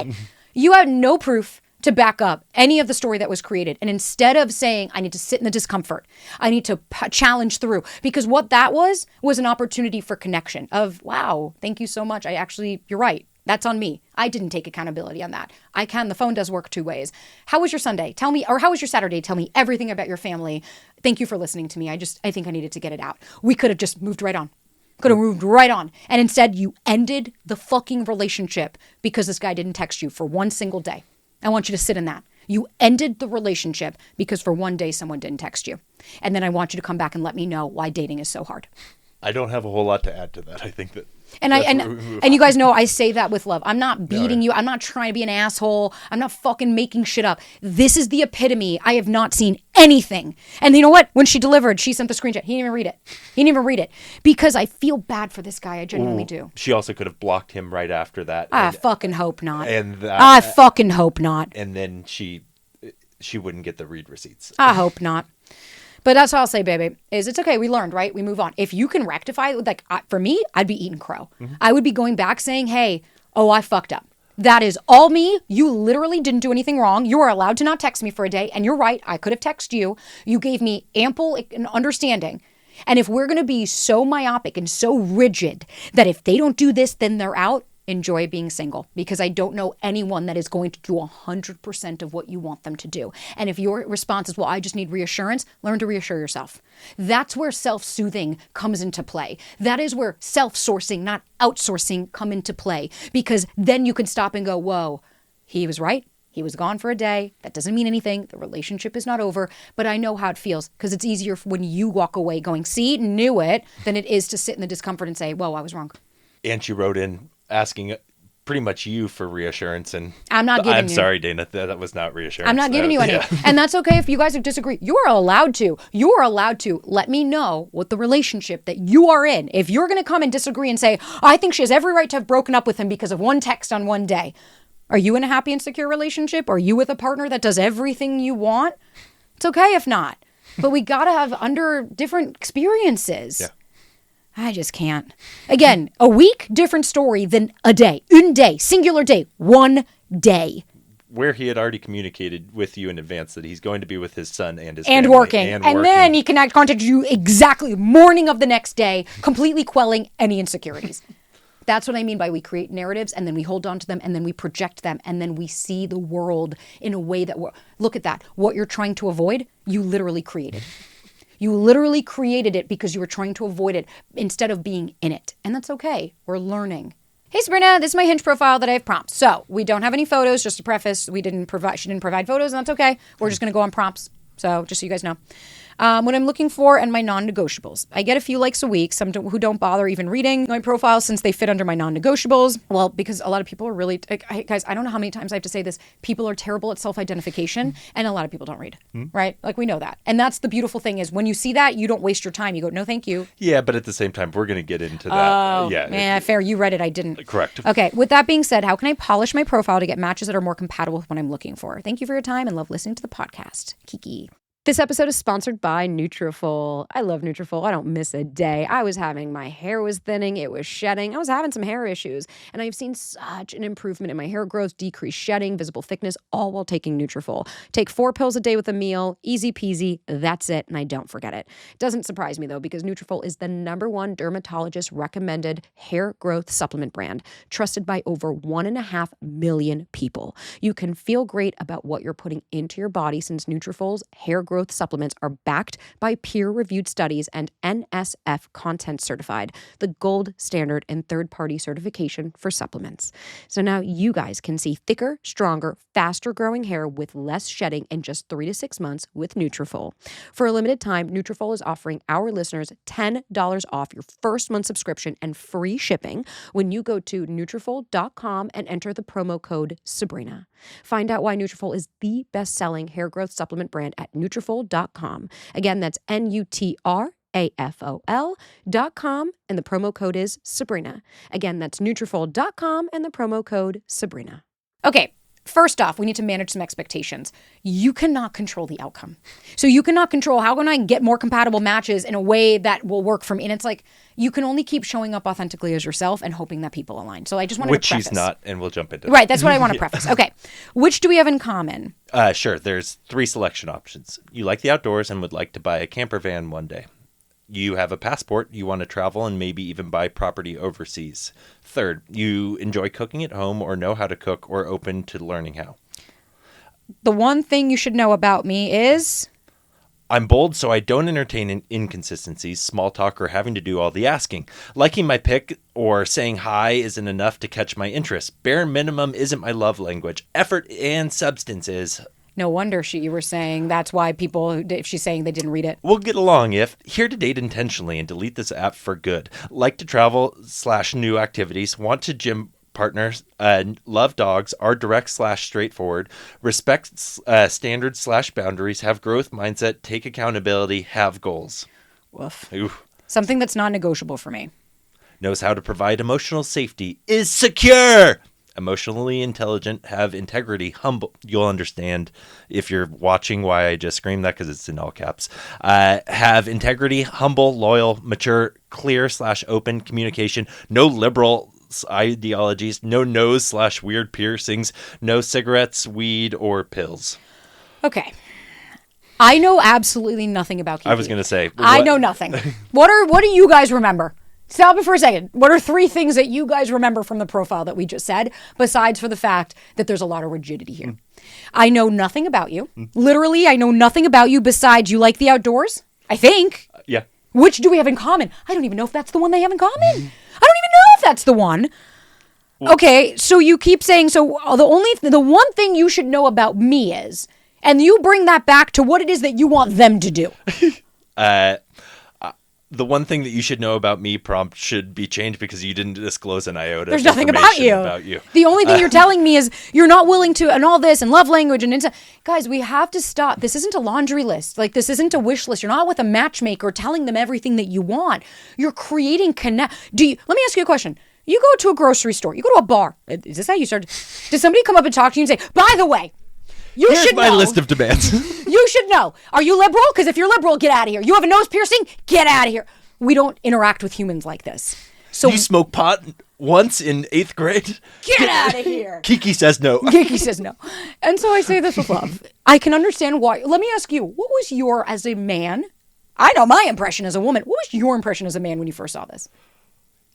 knew it. You had no proof to back up any of the story that was created. And instead of saying, I need to sit in the discomfort, I need to challenge through, because what that was an opportunity for connection of, wow, thank you so much. You're right. That's on me. I didn't take accountability on that. The phone does work 2 ways. How was your Sunday? Tell me, or how was your Saturday? Tell me everything about your family. Thank you for listening to me. I think I needed to get it out. We could have just moved right on. And instead you ended the fucking relationship because this guy didn't text you for one single day. I want you to sit in that. You ended the relationship because for one day someone didn't text you. And then I want you to come back and let me know why dating is so hard. I don't have a whole lot to add to that. I think that. And you guys know I say that with love. I'm not beating you. I'm not trying to be an asshole. I'm not fucking making shit up. This is the epitome. I have not seen anything. And you know what? When she delivered, she sent the screenshot. He didn't even read it. Because I feel bad for this guy. I genuinely do. She also could have blocked him right after that. I fucking hope not. I fucking hope not. And then she wouldn't get the read receipts. I hope not. But that's all I'll say, baby, is it's okay. We learned, right? We move on. If you can rectify it, like for me, I'd be eating crow. Mm-hmm. I would be going back saying, hey, I fucked up. That is all me. You literally didn't do anything wrong. You are allowed to not text me for a day. And you're right. I could have texted you. You gave me ample understanding. And if we're going to be so myopic and so rigid that if they don't do this, then they're out, enjoy being single, because I don't know anyone that is going to do 100% of what you want them to do. And if your response is, well, I just need reassurance, learn to reassure yourself. That's where self-soothing comes into play. That is where self-sourcing, not outsourcing, come into play, because then you can stop and go, whoa, he was right. He was gone for a day. That doesn't mean anything. The relationship is not over, but I know how it feels, because it's easier when you walk away going, see, knew it, than it is to sit in the discomfort and say, whoa, I was wrong. And she wrote in asking pretty much you for reassurance, and I'm sorry, Dana, that was not reassurance. I'm not giving you any. Yeah. And that's okay if you guys disagree. You're allowed to let me know what the relationship that you are in. If you're going to come and disagree and say, I think she has every right to have broken up with him because of one text on one day. Are you in a happy and secure relationship? Are you with a partner that does everything you want? It's okay if not. But we got to have under different experiences. Yeah. I just can't. Again, a week, different story than a day. Une day, singular day, one day. Where he had already communicated with you in advance that he's going to be with his son and his family. And then he contacted you exactly morning of the next day, completely quelling any insecurities. That's what I mean by we create narratives and then we hold on to them and then we project them and then we see the world in a way that look at that. What you're trying to avoid, you literally created. You literally created it because you were trying to avoid it instead of being in it. And that's okay. We're learning. Hey, Sabrina, this is my Hinge profile that I have prompts. So we don't have any photos, just to preface. She didn't provide photos, and that's okay. We're just going to go on prompts. So just so you guys know. What I'm looking for and my non-negotiables. I get a few likes a week, some who don't bother even reading my profile since they fit under my non-negotiables. Well, because a lot of people are really, guys, I don't know how many times I have to say this. People are terrible at self-identification and a lot of people don't read, right? Like we know that. And that's the beautiful thing is when you see that, you don't waste your time. You go, no, thank you. Yeah, but at the same time, we're going to get into that. Oh, yeah, fair. You read it. I didn't. Correct. Okay. With that being said, how can I polish my profile to get matches that are more compatible with what I'm looking for? Thank you for your time and love listening to the podcast. Kiki. This episode is sponsored by Nutrafol. I love Nutrafol. I don't miss a day. My hair was thinning, it was shedding. I was having some hair issues, and I've seen such an improvement in my hair growth, decreased shedding, visible thickness, all while taking Nutrafol. Take 4 pills a day with a meal, easy peasy, that's it, and I don't forget it. It doesn't surprise me, though, because Nutrafol is the #1 dermatologist-recommended hair growth supplement brand, trusted by over 1.5 million people. You can feel great about what you're putting into your body since Nutrafol's hair growth supplements are backed by peer-reviewed studies and NSF content certified, the gold standard in third-party certification for supplements. So now you guys can see thicker, stronger, faster-growing hair with less shedding in just 3 to 6 months with Nutrafol. For a limited time, Nutrafol is offering our listeners $10 off your first month subscription and free shipping when you go to Nutrafol.com and enter the promo code Sabrina. Find out why Nutrafol is the best-selling hair growth supplement brand at Nutrafol.com. Again, that's Nutrafol.com, and the promo code is Sabrina. Again, that's Nutrafol.com, and the promo code Sabrina. Okay, First off, we need to manage some expectations. You cannot control the outcome. So you cannot control how can I get more compatible matches in a way that will work for me. And it's like, you can only keep showing up authentically as yourself and hoping that people align. So I just wanted to preface. Which she's not, and we'll jump into that. Right, that's what I want to preface. Okay. Which do we have in common? Sure. There's 3 selection options. You like the outdoors and would like to buy a camper van one day. You have a passport, you want to travel and maybe even buy property overseas. Third, you enjoy cooking at home or know how to cook or open to learning how. The one thing you should know about me is... I'm bold, so I don't entertain inconsistencies, small talk, or having to do all the asking. Liking my pick or saying hi isn't enough to catch my interest. Bare minimum isn't my love language. Effort and substance is... No wonder you were saying that's why people, if she's saying they didn't read it. We'll get along if here to date intentionally and delete this app for good. Like to travel / new activities, want to gym partners, love dogs, are direct / straightforward, respect standards / boundaries, have growth mindset, take accountability, have goals. Woof. Ooh. Something that's non-negotiable for me. Knows how to provide emotional safety, is secure. Emotionally intelligent, have integrity, humble. You'll understand if you're watching why I just screamed that because it's in all caps. Have integrity, humble, loyal, mature, clear / open communication, no liberal ideologies, no nose / weird piercings, no cigarettes, weed, or pills. Okay. I know absolutely nothing about Kiki. I was going to say. I know nothing. What do you guys remember? Stop it for a second. What are 3 things that you guys remember from the profile that we just said, besides for the fact that there's a lot of rigidity here? I know nothing about you. Literally, I know nothing about you besides you like the outdoors, I think. Yeah. Which do we have in common? I don't even know if that's the one they have in common. I don't even know if that's the one. Okay, so you keep saying, so the one thing you should know about me is, and you bring that back to what it is that you want them to do. The one thing that you should know about me prompt should be changed because you didn't disclose an iota. There's nothing about you. The only thing you're telling me is you're not willing to, and all this, and love language, and guys, we have to stop. This isn't a laundry list. Like, this isn't a wish list. You're not with a matchmaker telling them everything that you want. You're creating connect. Let me ask you a question. You go to a grocery store. You go to a bar. Is this how you start? Does somebody come up and talk to you and say, by the way, Here's my list of demands. You should know. Are you liberal? Because if you're liberal, get out of here. You have a nose piercing? Get out of here. We don't interact with humans like this. So you smoke pot once in 8th grade? Get out of here. Kiki says no. Kiki says no. And so I say this with love. I can understand why. Let me ask you, what was as a man? I know my impression as a woman. What was your impression as a man when you first saw this?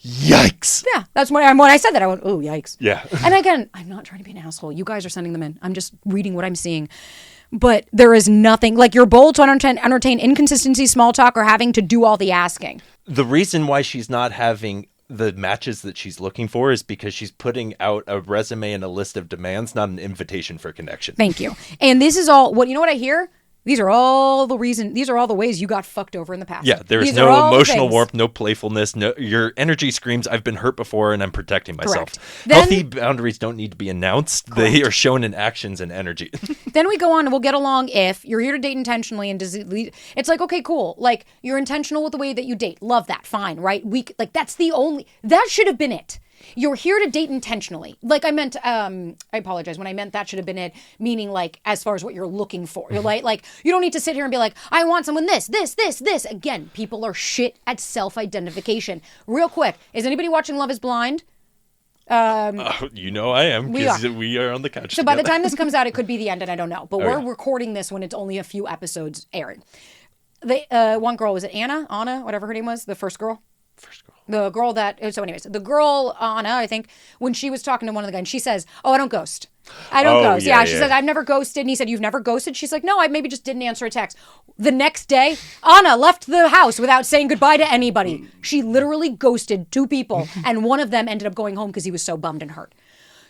Yikes. Yeah, that's when I said that. I went, oh, yikes. Yeah. And again, I'm not trying to be an asshole. You guys are sending them in. I'm just reading what I'm seeing. But there is nothing, like you're bold to entertain inconsistency, small talk, or having to do all the asking. The reason why she's not having the matches that she's looking for is because she's putting out a resume and a list of demands, not an invitation for connection. Thank you. And this is all, you know what I hear? These are all the ways you got fucked over in the past. Yeah, there's no emotional warmth, no playfulness, no. Your energy screams, I've been hurt before and I'm protecting myself. Healthy boundaries don't need to be announced. Correct. They are shown in actions and energy. Then we go on and we'll get along if you're here to date intentionally and it's like, okay, cool. Like, you're intentional with the way that you date. Love that. Fine, right? That should have been it. You're here to date intentionally. Like I meant, I apologize. When I meant that should have been it, meaning like as far as what you're looking for. You're like you don't need to sit here and be like, I want someone this. Again, people are shit at self-identification. Real quick, is anybody watching Love is Blind? You know I am because we are on the couch So together. by the time this comes out, it could be the end and I don't know. But we're recording this when it's only a few episodes aired. One girl, was it Anna, whatever her name was, the first girl? The girl the girl, Anna, I think, when she was talking to one of the guys, and she says, I don't ghost. I don't ghost. Yeah, she says, I've never ghosted. And he said, you've never ghosted? She's like, no, I maybe just didn't answer a text. The next day, Anna left the house without saying goodbye to anybody. She literally ghosted 2 people, and one of them ended up going home because he was so bummed and hurt.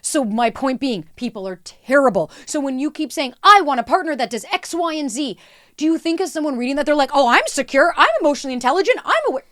So my point being, people are terrible. So when you keep saying, I want a partner that does X, Y, and Z, do you think as someone reading that, they're like, I'm secure, I'm emotionally intelligent, I'm aware?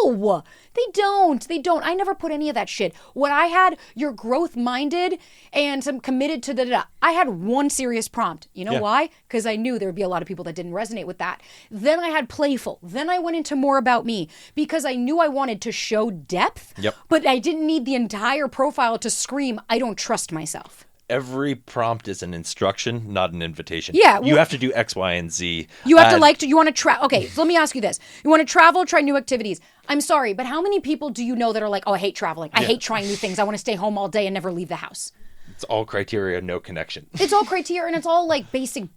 No, they don't. I never put any of that shit. What I had, you're growth-minded and some committed to da-da-da. I had one serious prompt. You know why? Because I knew there would be a lot of people that didn't resonate with that. Then I had playful. Then I went into more about me because I knew I wanted to show depth, but I didn't need the entire profile to scream, I don't trust myself. every prompt is an instruction, not an invitation. Yeah, You have to do X, Y, and Z. You have you want to travel. Okay, so let me ask you this. You want to travel, try new activities. I'm sorry, but how many people do you know that are like, oh, I hate traveling. I hate trying new things. I want to stay home all day and never leave the house. It's all criteria, no connection. It's all criteria, and it's all like basic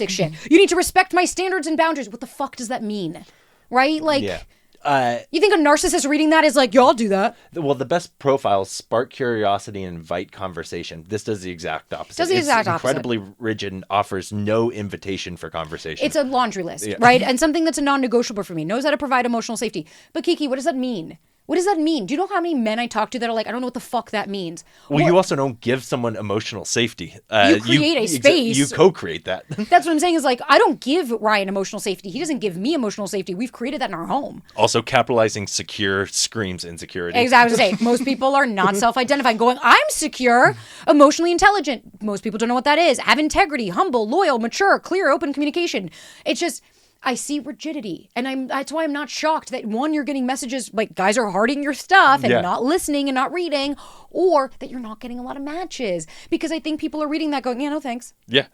shit. You need to respect my standards and boundaries. What the fuck does that mean? Right? Like, you think a narcissist reading that is like, yeah, I'll do that. Well, the best profiles spark curiosity and invite conversation. This does the exact opposite. It's incredibly rigid and offers no invitation for conversation. It's a laundry list, right? And something that's a non-negotiable for me. Knows how to provide emotional safety. But Kiki, what does that mean? What does that mean? Do you know how many men I talk to that are like, I don't know what the fuck that means? Well, you also don't give someone emotional safety. You create a space. You co-create that. That's what I'm saying is like, I don't give Ryan emotional safety. He doesn't give me emotional safety. We've created that in our home. Also, capitalizing secure screams insecurity. Exactly. I was going to say, most people are not self-identifying, going, I'm secure, emotionally intelligent. Most people don't know what that is. Have integrity, humble, loyal, mature, clear, open communication. It's just... I see rigidity, and that's why I'm not shocked that one, you're getting messages like guys are hearting your stuff and not listening and not reading, or that you're not getting a lot of matches, because I think people are reading that going, yeah, no thanks. Yeah.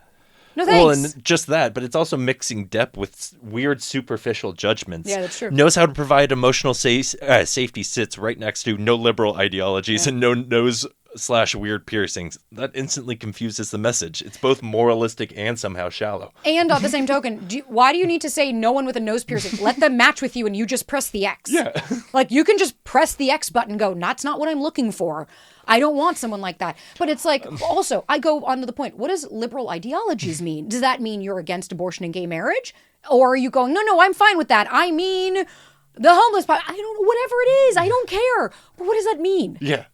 No thanks. Well, and just that, but it's also mixing depth with weird superficial judgments. Yeah, that's true. Knows how to provide emotional safety, sits right next to no liberal ideologies and no nose/weird piercings. That instantly confuses the message. It's both moralistic and somehow shallow. And on the same token, why do you need to say no one with a nose piercing? Let them match with you and you just press the X. Yeah. Like, you can just press the X button and go, that's not what I'm looking for. I don't want someone like that. But it's like, also, I go on to the point. What does liberal ideologies mean? Does that mean you're against abortion and gay marriage? Or are you going, no, I'm fine with that. I mean, the homeless, I don't know, whatever it is. I don't care. But what does that mean? Yeah.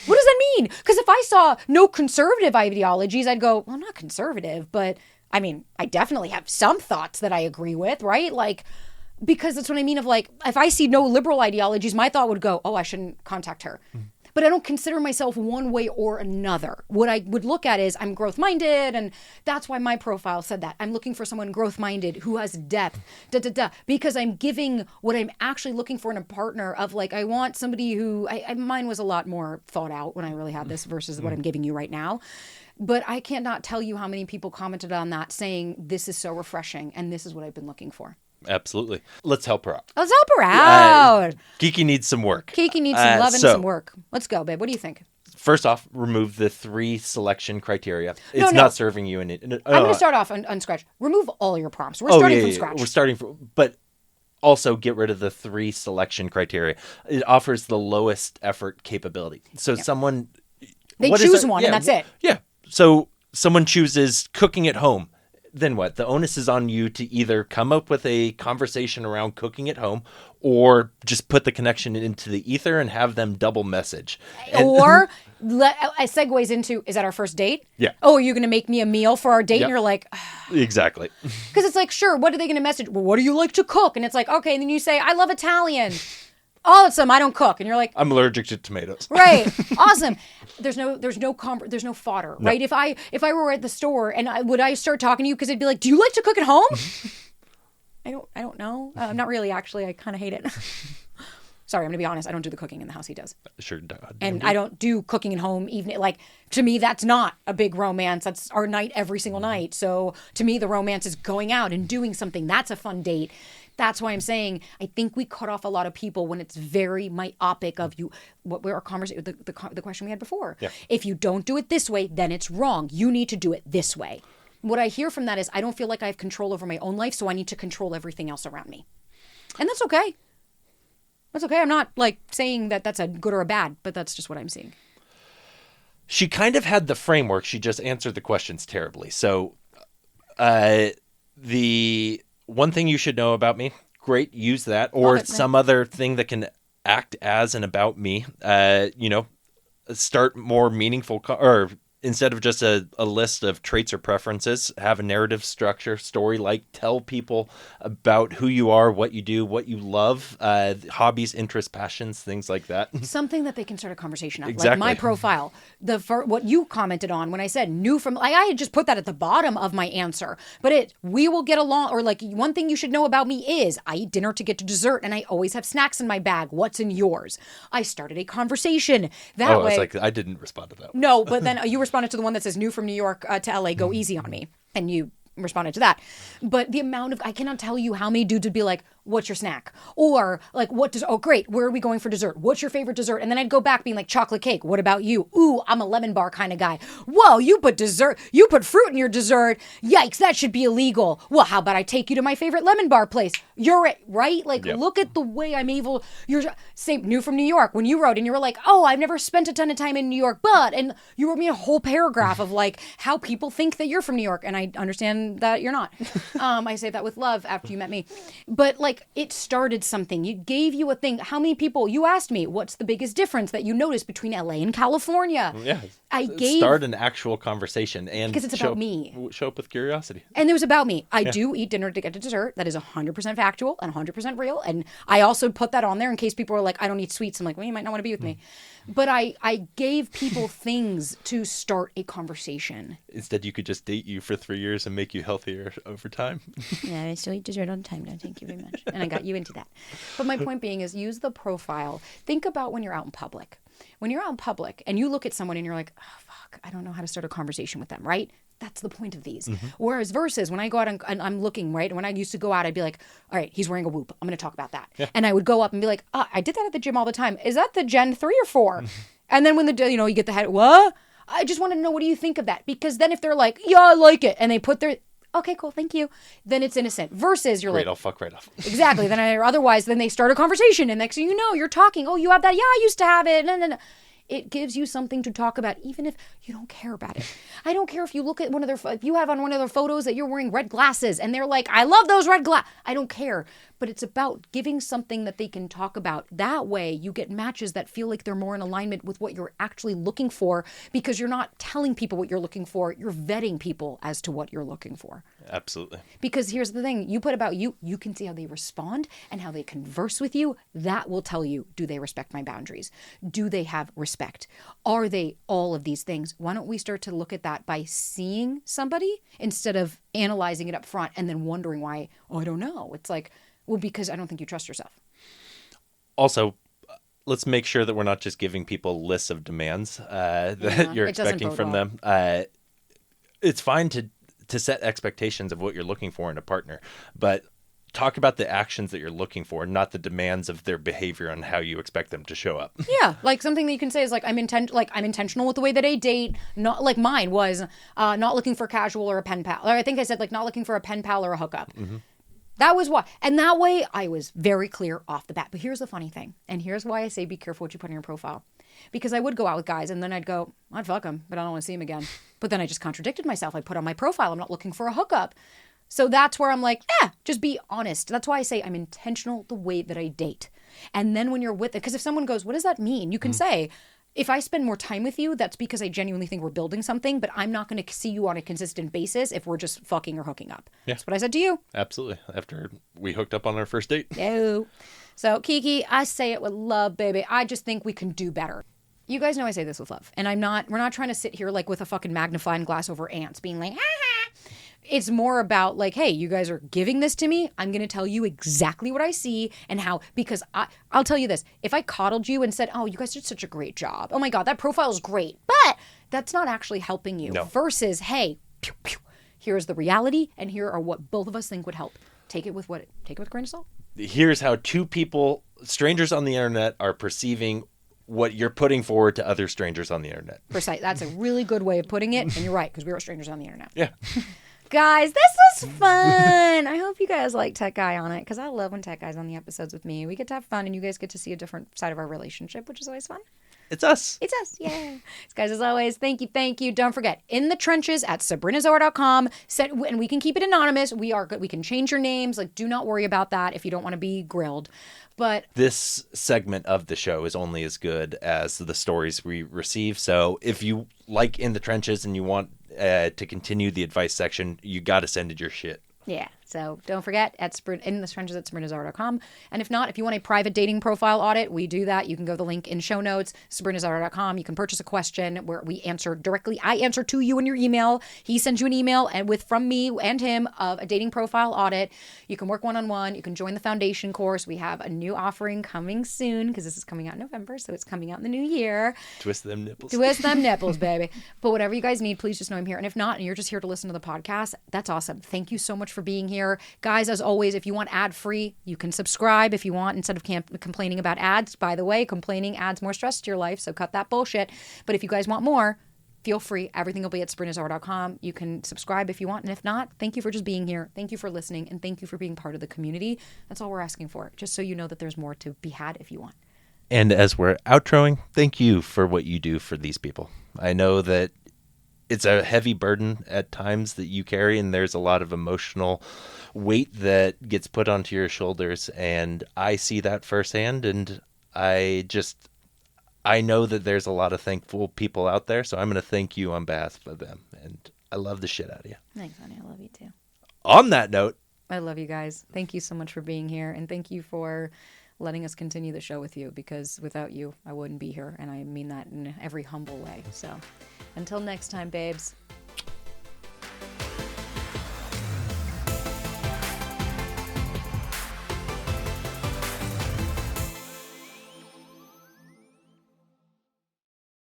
What does that mean? Because if I saw no conservative ideologies, I'd go, well, I'm not conservative, but I mean, I definitely have some thoughts that I agree with, right? Like, because that's what I mean of like, if I see no liberal ideologies, my thought would go, oh, I shouldn't contact her. But I don't consider myself one way or another. What I would look at is I'm growth-minded, and that's why my profile said that. I'm looking for someone growth-minded who has depth, because I'm giving what I'm actually looking for in a partner of like, I want somebody who, mine was a lot more thought out when I really had this versus what I'm giving you right now. But I cannot tell you how many people commented on that saying, this is so refreshing, and this is what I've been looking for. Absolutely. Let's help her out. Let's help her out. Kiki needs some work. Kiki needs some love and some work. Let's go, babe. What do you think? First off, remove the 3 selection criteria. It's not serving you in it. I'm going to start off on scratch. Remove all your prompts. We're starting from scratch. We're starting from, but also get rid of the 3 selection criteria. It offers the lowest effort capability. So someone... They choose one and that's it. Yeah. So someone chooses cooking at home. Then what? The onus is on you to either come up with a conversation around cooking at home or just put the connection into the ether and have them double message. Or it segues into, is that our first date? Yeah. Oh, are you going to make me a meal for our date? Yep. And you're like... Exactly. Because it's like, sure, what are they going to message? Well, what do you like to cook? And it's like, okay. And then you say, I love Italian. Awesome, I don't cook. And you're like, I'm allergic to tomatoes. Right. Awesome. There's no fodder, right? If I were at the store and would I start talking to you because it'd be like, do you like to cook at home? I don't know. Not really, actually. I kind of hate it. Sorry, I'm going to be honest. I don't do the cooking in the house. He does. Sure. And I don't do cooking at home. Even like, to me, that's not a big romance. That's our night every single night. So to me, the romance is going out and doing something. That's a fun date. That's why I'm saying I think we cut off a lot of people when it's very myopic of you. What were our conversation? The question we had before. Yeah. If you don't do it this way, then it's wrong. You need to do it this way. What I hear from that is I don't feel like I have control over my own life, so I need to control everything else around me, and that's okay. That's okay. I'm not like saying that that's a good or a bad, but that's just what I'm seeing. She kind of had the framework. She just answered the questions terribly. So, the one thing you should know about me, great, use that. Or some other thing that can act as an about me, start more meaningful, or instead of just a list of traits or preferences, have a narrative structure, story-like, tell people about who you are, what you do, what you love, hobbies, interests, passions, things like that. Something that they can start a conversation on. Exactly. Like my profile, what you commented on when I said new from, like I had just put that at the bottom of my answer, but we will get along, or like one thing you should know about me is I eat dinner to get to dessert and I always have snacks in my bag. What's in yours? I started a conversation that way. It's like, I didn't respond to that. No, but then you responded responded to the one that says, new from New York to LA, go easy on me. And you responded to that. But the amount of, I cannot tell you how many dudes would be like, what's your snack? Or like, oh great, where are we going for dessert? What's your favorite dessert? And then I'd go back being like, chocolate cake. What about you? Ooh, I'm a lemon bar kind of guy. Whoa, you put fruit in your dessert. Yikes, that should be illegal. Well, how about I take you to my favorite lemon bar place? You're it, right? Like, look at the way I'm able, say, new from New York, when you wrote and you were like, oh, I've never spent a ton of time in New York, and you wrote me a whole paragraph of like how people think that you're from New York. And I understand that you're not. I say that with love after you met me. But like, it started something. It gave you a thing. How many people, you asked me, what's the biggest difference that you noticed between LA and California? Yeah. Start an actual conversation and because it's about me. Show up with curiosity. And it was about me. I do eat dinner to get to dessert. That is 100% factual and 100% real. And I also put that on there in case people are like, I don't eat sweets. I'm like, well, you might not want to be with me. But I gave people things to start a conversation. Instead, you could just date you for 3 years and make you healthier over time. Yeah, I still eat dessert all the time now. Thank you very much. And I got you into that. But my point being is use the profile. Think about when you're out in public. When you're out in public and you look at someone and you're like, oh, fuck, I don't know how to start a conversation with them, right? That's the point of these. Whereas versus when I go out and I'm looking, right? When I used to go out, I'd be like, all right, he's wearing a Whoop. I'm going to talk about that. Yeah. And I would go up and be like, I did that at the gym all the time. Is that the Gen 3 or 4? And then when you get the head, what? I just want to know, what do you think of that? Because then if they're like, yeah, I like it. And they put their, okay, cool, thank you. Then it's innocent. Versus you're great, like, I'll fuck right off. Exactly. Otherwise, then they start a conversation. And next thing you know, you're talking. Oh, you have that? Yeah, I used to have it. No. It gives you something to talk about, even if you don't care about it. I don't care if you look at if you have on one of their photos that you're wearing red glasses and they're like, I love those red glasses. I don't care. But it's about giving something that they can talk about. That way you get matches that feel like they're more in alignment with what you're actually looking for, because you're not telling people what you're looking for. You're vetting people as to what you're looking for. Absolutely. Because here's the thing, you put about you can see how they respond and how they converse with you. That will tell you, do they respect my boundaries? Do they have respect? Are they all of these things? Why don't we start to look at that by seeing somebody instead of analyzing it up front and then wondering why, oh, I don't know. It's like, well, because I don't think you trust yourself. Also, let's make sure that we're not just giving people lists of demands that you're expecting from them. It's fine to set expectations of what you're looking for in a partner, but talk about the actions that you're looking for, not the demands of their behavior and how you expect them to show up. Yeah, like something that you can say is like, I'm intentional with the way that I date. Not like mine was not looking for casual or a pen pal. Or I think I said like not looking for a pen pal or a hookup. Mm-hmm. That was why. And that way I was very clear off the bat. But here's the funny thing. And here's why I say be careful what you put in your profile. Because I would go out with guys and then I'd go, I'd fuck them, but I don't want to see them again. But then I just contradicted myself. I put on my profile, I'm not looking for a hookup. So that's where I'm like, just be honest. That's why I say I'm intentional the way that I date. And then when you're with it, because if someone goes, what does that mean? You can say, if I spend more time with you, that's because I genuinely think we're building something, but I'm not going to see you on a consistent basis if we're just fucking or hooking up. Yeah. That's what I said to you. Absolutely. After we hooked up on our first date. No. So Kiki, I say it with love, baby. I just think we can do better. You guys know I say this with love. And we're not trying to sit here like with a fucking magnifying glass over ants being like, It's more about like, hey, you guys are giving this to me. I'm going to tell you exactly what I see and how, because I'll tell you this. If I coddled you and said, oh, you guys did such a great job. Oh my God, that profile is great. But that's not actually helping you. No. Versus, hey, pew, pew, here's the reality and here are what both of us think would help. Take it with a grain of salt. Here's how two people, strangers on the internet, are perceiving what you're putting forward to other strangers on the internet. Precise. That's a really good way of putting it. And you're right, because we were strangers on the internet. Yeah. Guys, this was fun. I hope you guys like Tech Guy on it, because I love when Tech Guy's on the episodes with me. We get to have fun, and you guys get to see a different side of our relationship, which is always fun. It's us. It's us, yeah. Guys, as always, thank you. Don't forget, in the trenches at sabrinazohar.com, and we can keep it anonymous. We can change your names. Like, do not worry about that if you don't want to be grilled. But this segment of the show is only as good as the stories we receive. So if you like In the Trenches and you want to continue the advice section, you got to send it your shit. Yeah. So don't forget in the trenches at SabrinaZohar.com. And if not, if you want a private dating profile audit, we do that. You can go to the link in show notes, SabrinaZohar.com. You can purchase a question where we answer directly. I answer to you in your email. He sends you an email and from me and him of a dating profile audit. You can work one-on-one. You can join the foundation course. We have a new offering coming soon because this is coming out in November, so it's coming out in the new year. Twist them nipples. Twist them nipples, baby. But whatever you guys need, please just know I'm here. And if not, and you're just here to listen to the podcast, that's awesome. Thank you so much for being here. Guys, as always, if you want ad-free, you can subscribe if you want instead of complaining about ads. By the way, complaining adds more stress to your life, so cut that bullshit. But if you guys want more, feel free. Everything will be at SabrinaZohar.com. You can subscribe if you want. And if not, thank you for just being here. Thank you for listening. And thank you for being part of the community. That's all we're asking for, just so you know that there's more to be had if you want. And as we're outroing, thank you for what you do for these people. I know that it's a heavy burden at times that you carry, and there's a lot of emotional weight that gets put onto your shoulders. And I see that firsthand, and I know that there's a lot of thankful people out there, so I'm going to thank you on behalf of them. And I love the shit out of you. Thanks, honey. I love you too. On that note, I love you guys. Thank you so much for being here, and thank you for letting us continue the show with you, because without you, I wouldn't be here, and I mean that in every humble way. So until next time, babes.